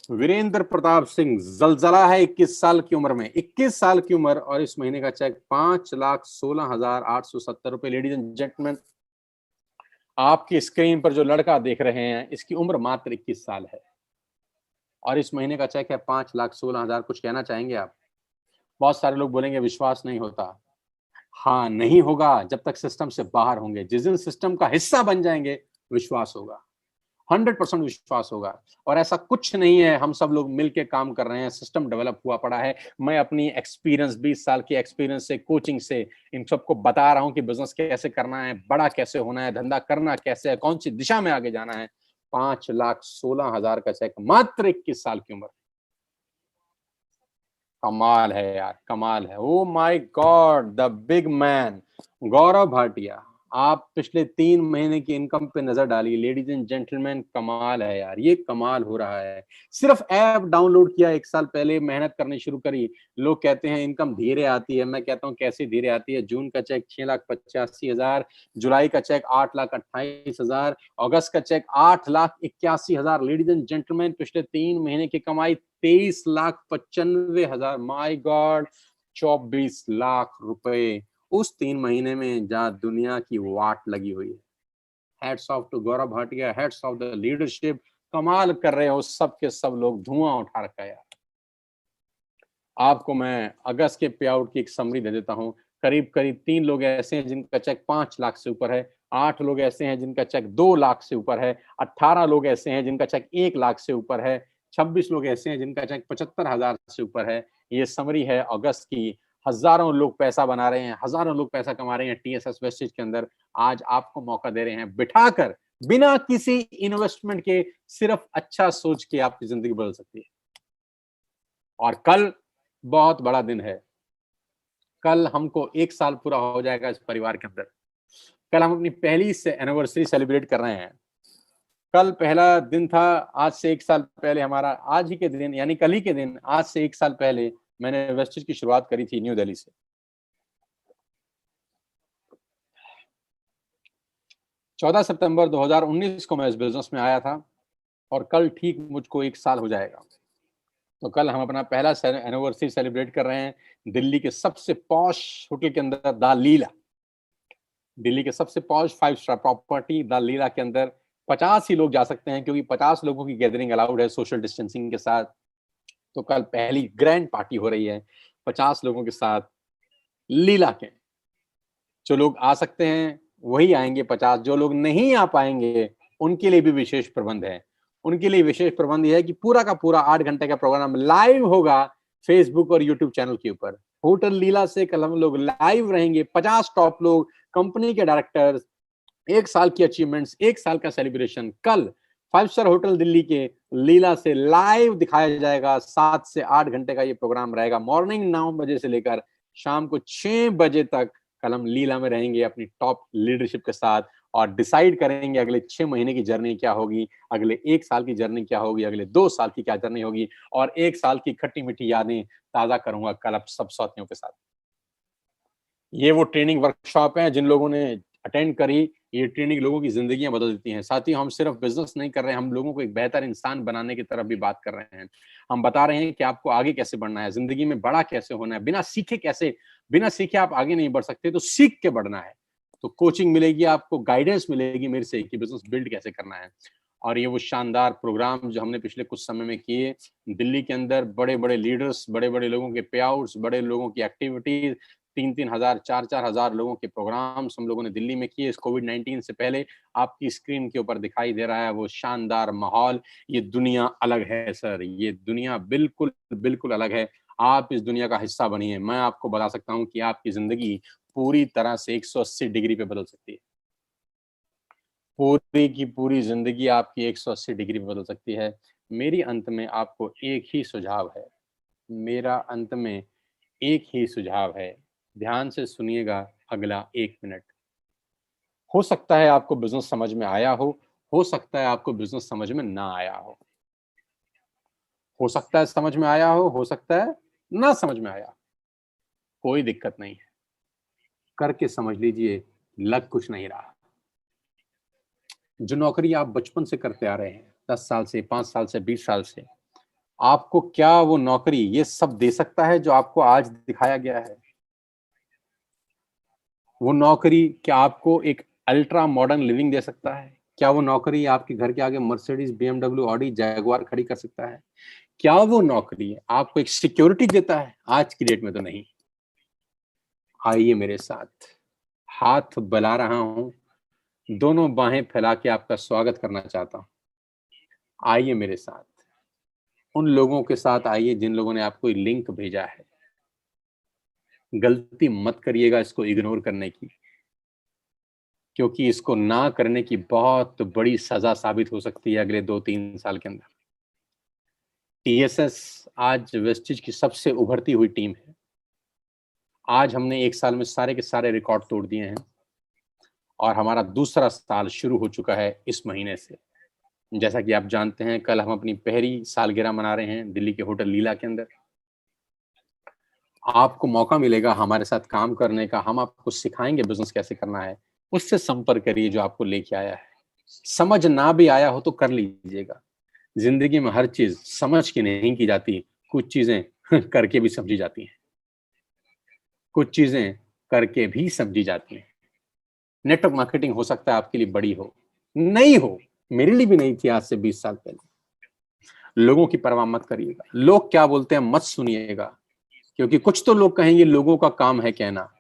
वीरेंद्र प्रताप सिंह, जलजला है 21 साल की उम्र में, 21 साल की उम्र, और इस महीने का चेक 5,16,870 रुपए। लेडीज एंड जेंटलमैन, आपकी स्क्रीन पर जो लड़का देख रहे हैं, इसकी उम्र मात्र 21 साल है और इस महीने का चेक है 5,16,000। कुछ कहना चाहेंगे आप? बहुत सारे लोग बोलेंगे विश्वास नहीं होता। हाँ, नहीं होगा जब तक सिस्टम से बाहर होंगे। जिस दिन सिस्टम का हिस्सा बन जाएंगे, विश्वास होगा, 100% विश्वास होगा। और ऐसा कुछ नहीं है, हम सब लोग मिलके काम कर रहे हैं, सिस्टम डेवलप हुआ पड़ा है। मैं अपनी एक्सपीरियंस, 20 साल की एक्सपीरियंस से, कोचिंग से इन सबको बता रहा हूं कि बिजनेस कैसे करना है, बड़ा कैसे होना है, धंधा करना कैसे है, कौन सी दिशा में आगे जाना है। 5,16,000 का चेक, मात्र 21 साल की उम्र। कमाल है यार, कमाल है। Oh my God, the big man Gaurav Bhatia. आप पिछले 3 महीने की इनकम पे नजर डालिए लेडीज एंड जेंटलमैन, कमाल है यार, ये कमाल हो रहा है। सिर्फ ऐप डाउनलोड किया 1 साल पहले, मेहनत करनी शुरू करी। लोग कहते हैं इनकम धीरे आती है, मैं कहता हूँ कैसे धीरे आती है। जून का चेक 6,85,000, जुलाई का चेक 8,28,000, अगस्त का चेक 8,81,000। लेडीज एंड जेंटलमैन, पिछले 3 महीने की कमाई 23,95,000। माई गॉड, 24 लाख रुपए उस 3 महीने में जहां दुनिया की वाट लगी हुई है। Hats off to Gaurav Bhatia, hats off the leadership. कमाल कर रहे हो सब के सब लोग, धुआं उठा रखा है यार। आपको मैं अगस्त के पे आउट की एक समरी दे देता हूं। करीब करीब 3 लोग ऐसे हैं जिनका चेक 5 लाख से ऊपर है, 8 लोग ऐसे हैं जिनका चेक 2 लाख से ऊपर है, 18 लोग ऐसे हैं जिनका चेक 1 लाख से ऊपर है, 26 लोग ऐसे हैं जिनका चेक 75,000 से ऊपर है। ये समरी है अगस्त की। हजारों लोग पैसा बना रहे हैं, हजारों लोग पैसा कमा रहे हैं टीएसएस वेस्टेज के अंदर। आज आपको मौका दे रहे हैं बिठाकर, बिना किसी इन्वेस्टमेंट के, सिर्फ अच्छा सोच के आपकी जिंदगी बदल सकती है। और कल बहुत बड़ा दिन है। कल हमको 1 साल पूरा हो जाएगा इस परिवार के अंदर। कल हम अपनी पहली से एनिवर्सरी सेलिब्रेट कर रहे हैं। कल पहला दिन था, आज से 1 साल पहले हमारा, आज ही के दिन यानी कल ही के दिन, आज से 1 साल पहले मैंने वेस्टेज की शुरुआत करी थी न्यू दिल्ली से। 14 सितंबर 2019 को मैं इस बिजनेस में आया था और कल ठीक मुझको 1 साल हो जाएगा। तो कल हम अपना पहला एनिवर्सरी सेलिब्रेट कर रहे हैं दिल्ली के सबसे पॉश होटल के अंदर, द लीला। दिल्ली के सबसे पॉश 5 स्टार प्रॉपर्टी द लीला के अंदर 50 ही लोग जा सकते हैं, क्योंकि 50 लोगों की गैदरिंग अलाउड है सोशल डिस्टेंसिंग के साथ। तो कल पहली ग्रैंड पार्टी हो रही है 50 लोगों के साथ लीला के। जो लोग आ सकते हैं वही आएंगे 50, जो लोग नहीं आ पाएंगे उनके लिए भी विशेष प्रबंध है। उनके लिए विशेष प्रबंध यह है कि पूरा का पूरा 8 घंटे का प्रोग्राम लाइव होगा फेसबुक और यूट्यूब चैनल के ऊपर। होटल लीला से कल हम लोग लाइव रहेंगे, 50 टॉप लोग, कंपनी के डायरेक्टर्स, 1 साल की अचीवमेंट्स, 1 साल का सेलिब्रेशन कल 5 स्टार होटल दिल्ली के लीला से लाइव दिखाया जाएगा। 7 से 8 घंटे का ये प्रोग्राम रहेगा, मॉर्निंग 9 बजे से लेकर शाम को 6 बजे तक। कल हम लीला में रहेंगे अपनी टॉप लीडरशिप के साथ और डिसाइड करेंगे अगले 6 महीने की जर्नी क्या होगी, अगले 1 साल की जर्नी क्या होगी, अगले 2 साल की क्या जर्नी होगी, और 1 साल की खट्टी मीठी यादें ताजा करूंगा कल अब सब साथियों के साथ। ये वो ट्रेनिंग वर्कशॉप है जिन लोगों ने अटेंड करी, ये ट्रेनिंग लोगों की जिंदगियां बदल देती हैं। साथ ही हम सिर्फ बिजनेस नहीं कर रहे हैं, हम लोगों को एक बेहतर इंसान बनाने की तरफ भी बात कर रहे हैं। हम बता रहे हैं कि आपको आगे कैसे बढ़ना है, जिंदगी में बड़ा कैसे होना है, बिना सीखे आप आगे नहीं बढ़ सकते, तो सीख के बढ़ना है। तो कोचिंग मिलेगी आपको, गाइडेंस मिलेगी मेरे से कि बिजनेस बिल्ड कैसे करना है। और ये वो शानदार प्रोग्राम जो हमने पिछले कुछ समय में किए दिल्ली के अंदर, बड़े बड़े लीडर्स, बड़े बड़े लोगों के पे आउट्स, बड़े लोगों की एक्टिविटीज, 3-3 हजार, 4-4 हजार लोगों के प्रोग्राम्स हम लोगों ने दिल्ली में किए इस कोविड-19 से पहले। आपकी स्क्रीन के ऊपर दिखाई दे रहा है वो शानदार माहौल। ये दुनिया अलग है सर, ये दुनिया बिल्कुल बिल्कुल अलग है। आप इस दुनिया का हिस्सा बनिए। मैं आपको बता सकता हूँ कि आपकी जिंदगी पूरी तरह से 180 डिग्री पे बदल सकती है। पूरी की पूरी जिंदगी आपकी 180 डिग्री पे बदल सकती है। मेरी अंत में आपको एक ही सुझाव है, मेरा अंत में एक ही सुझाव है। ध्यान से सुनिएगा अगला 1 मिनट। हो सकता है आपको बिजनेस समझ में आया हो सकता है आपको बिजनेस समझ में ना आया हो सकता है समझ में आया हो सकता है ना समझ में आया। कोई दिक्कत नहीं है, करके समझ लीजिए, लग कुछ नहीं रहा। जो नौकरी आप बचपन से करते आ रहे हैं, 10 साल से, 5 साल से, 20 साल से, आपको क्या वो नौकरी ये सब दे सकता है जो आपको आज दिखाया गया है? वो नौकरी क्या आपको एक अल्ट्रा मॉडर्न लिविंग दे सकता है? क्या वो नौकरी आपके घर के आगे मर्सिडीज, बीएमडब्ल्यू, ऑडी, जैगुआर खड़ी कर सकता है? क्या वो नौकरी आपको एक सिक्योरिटी देता है? आज की डेट में तो नहीं। आइए मेरे साथ, हाथ बला रहा हूं, दोनों बाहें फैला के आपका स्वागत करना चाहता हूं। आइए मेरे साथ, उन लोगों के साथ आइए जिन लोगों ने आपको लिंक भेजा है। गलती मत करिएगा इसको इग्नोर करने की, क्योंकि इसको ना करने की बहुत बड़ी सजा साबित हो सकती है अगले 2-3 साल के अंदर। टीएसएस आज वेस्टेज की सबसे उभरती हुई टीम है। आज हमने 1 साल में सारे के सारे रिकॉर्ड तोड़ दिए हैं। और हमारा दूसरा साल शुरू हो चुका है इस महीने से। जैसा कि आप जानते हैं, कल हम अपनी पहली सालगिरह मना रहे हैं दिल्ली के होटल लीला के अंदर। आपको मौका मिलेगा हमारे साथ काम करने का, हम आपको सिखाएंगे बिजनेस कैसे करना है। उससे संपर्क करिए जो आपको लेके आया है। समझ ना भी आया हो तो कर लीजिएगा। जिंदगी में हर चीज समझ के नहीं की जाती, कुछ चीजें करके भी समझी जाती हैं, कुछ चीजें करके भी समझी जाती हैं। नेटवर्क मार्केटिंग हो सकता है आपके लिए बड़ी हो, नहीं हो, मेरे लिए भी नहीं थी आज से 20 साल पहले। लोगों की परवाह मत करिएगा, लोग क्या बोलते हैं मत सुनिएगा, क्योंकि कुछ तो लोग कहेंगे, लोगों का काम है कहना,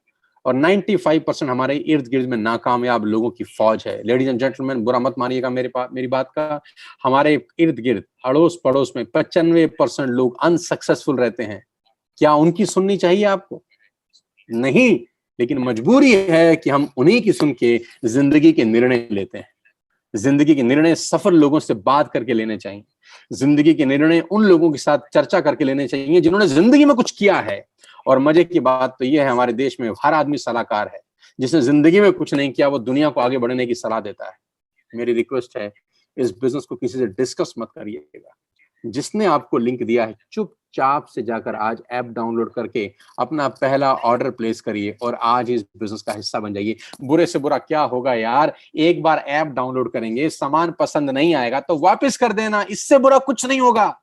और 95% हमारे इर्द गिर्द में नाकामयाब लोगों की फौज है। लेडीज एंड जेंटलमैन, बुरा मत मानिएगा मेरी बात का, हमारे इर्द गिर्द अड़ोस पड़ोस में 95% लोग अनसक्सेसफुल रहते हैं। क्या उनकी सुननी चाहिए आपको? नहीं, लेकिन मजबूरी है कि हम उन्हीं की सुन के जिंदगी के निर्णय लेते हैं। जिंदगी के निर्णय सफल लोगों से बात करके लेने चाहिए। जिंदगी के निर्णय उन लोगों के साथ चर्चा करके लेने चाहिए जिन्होंने जिंदगी में कुछ किया है। और मजे की बात तो यह है, हमारे देश में हर आदमी सलाहकार है। जिसने जिंदगी में कुछ नहीं किया वो दुनिया को आगे बढ़ने की सलाह देता है। मेरी रिक्वेस्ट है, इस बिजनेस को किसी से डिस्कस मत करिएगा। जिसने आपको लिंक दिया है, चुपचाप से जाकर आज ऐप डाउनलोड करके अपना पहला ऑर्डर प्लेस करिए और आज इस बिजनेस का हिस्सा बन जाइए। बुरे से बुरा क्या होगा यार, एक बार ऐप डाउनलोड करेंगे, सामान पसंद नहीं आएगा तो वापस कर देना, इससे बुरा कुछ नहीं होगा।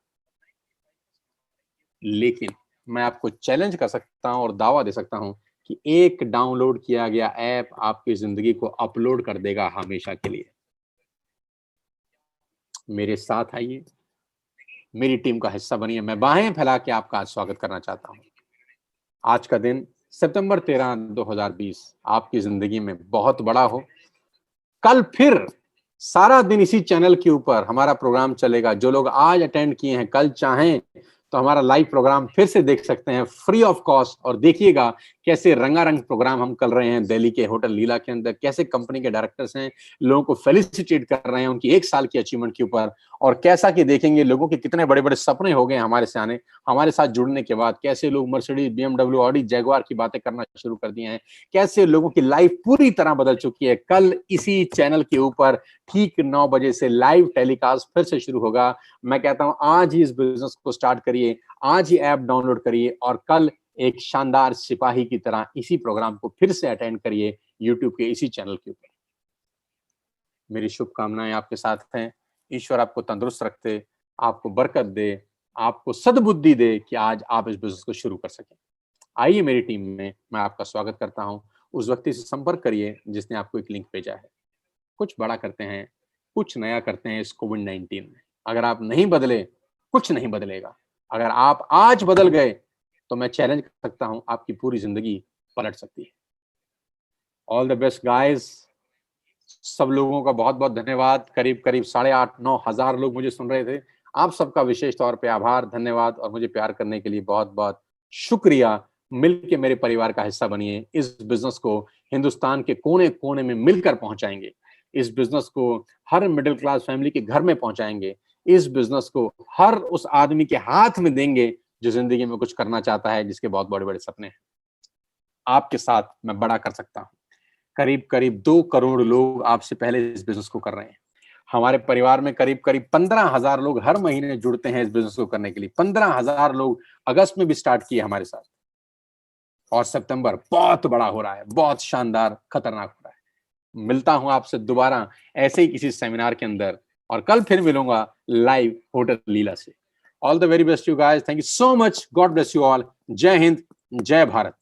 लेकिन मैं आपको चैलेंज कर सकता हूं और दावा दे सकता हूं कि एक डाउनलोड किया गया ऐप आपकी जिंदगी को अपलोड कर देगा हमेशा के लिए। मेरे साथ आइए, मेरी टीम का हिस्सा बनिए। मैं बाहें फैला के आपका आज स्वागत करना चाहता हूं। आज का दिन सितंबर 13, 2020 आपकी जिंदगी में बहुत बड़ा हो। कल फिर सारा दिन इसी चैनल के ऊपर हमारा प्रोग्राम चलेगा। जो लोग आज अटेंड किए हैं, कल चाहें तो हमारा लाइव प्रोग्राम फिर से देख सकते हैं फ्री ऑफ कॉस्ट। और देखिएगा कैसे रंगारंग प्रोग्राम हम कर रहे हैं दिल्ली के होटल लीला के अंदर। कैसे कंपनी के डायरेक्टर्स हैं, लोगों को फेलिसिटेट कर रहे हैं उनकी 1 साल की अचीवमेंट के ऊपर। और कैसा कि देखेंगे लोगों के कितने बड़े बड़े सपने हो गए हमारे से आने, हमारे साथ जुड़ने के बाद। कैसे लोग मर्सिडीज, BMW, ऑडी, जैगुआर की बातें करना शुरू कर दिए हैं। कैसे लोगों की लाइफ पूरी तरह बदल चुकी है। कल इसी चैनल के ऊपर ठीक 9 बजे से लाइव टेलीकास्ट फिर से शुरू होगा। मैं कहता हूं आज ही इस बिजनेस को स्टार्ट करिए, आज ही ऐप डाउनलोड करिए और कल एक शानदार सिपाही की तरह इसी प्रोग्राम को फिर से अटेंड करिए यूट्यूब के इसी चैनल के ऊपर। मेरी शुभकामनाएं आपके साथ हैं। ईश्वर आपको तंदुरुस्त रखे, आपको बरकत दे, आपको सद्बुद्धि दे कि आज आप इस बिजनेस को शुरू कर सकें। आइए मेरी टीम में मैं आपका स्वागत करता हूं। उस व्यक्ति से संपर्क करिए जिसने आपको एक लिंक भेजा है। कुछ बड़ा करते हैं, कुछ नया करते हैं इस कोविड-19 में। अगर आप नहीं बदले, कुछ नहीं बदलेगा। अगर आप आज बदल गए तो मैं चैलेंज कर सकता हूं आपकी पूरी जिंदगी पलट सकती है। All the best guys. सब लोगों का बहुत बहुत धन्यवाद। करीब करीब 8,500-9 हजार लोग मुझे सुन रहे थे। आप सबका विशेष तौर पे आभार, धन्यवाद और मुझे प्यार करने के लिए बहुत बहुत शुक्रिया। मिलके मेरे परिवार का हिस्सा बनिए। इस बिजनेस को हिंदुस्तान के कोने कोने में मिलकर पहुंचाएंगे। इस बिजनेस को हर मिडिल क्लास फैमिली के घर में पहुंचाएंगे। इस बिजनेस को हर उस आदमी के हाथ में देंगे जो जिंदगी में कुछ करना चाहता है, जिसके बहुत बड़े बड़े सपने हैं। आपके साथ मैं बड़ा कर सकता हूं। करीब करीब 2 करोड़ लोग आपसे पहले इस बिजनेस को कर रहे हैं। हमारे परिवार में करीब करीब 15,000 लोग हर महीने जुड़ते हैं इस बिजनेस को करने के लिए। 15,000 लोग अगस्त में भी स्टार्ट किए हमारे साथ। और सितंबर बहुत बड़ा हो रहा है, बहुत शानदार, खतरनाक हो रहा है। मिलता हूं आपसे दोबारा ऐसे ही किसी सेमिनार के अंदर, और कल फिर मिलूंगा लाइव होटल लीला से। All the very best you guys. Thank you so much. God bless you all. जय हिंद, जय भारत।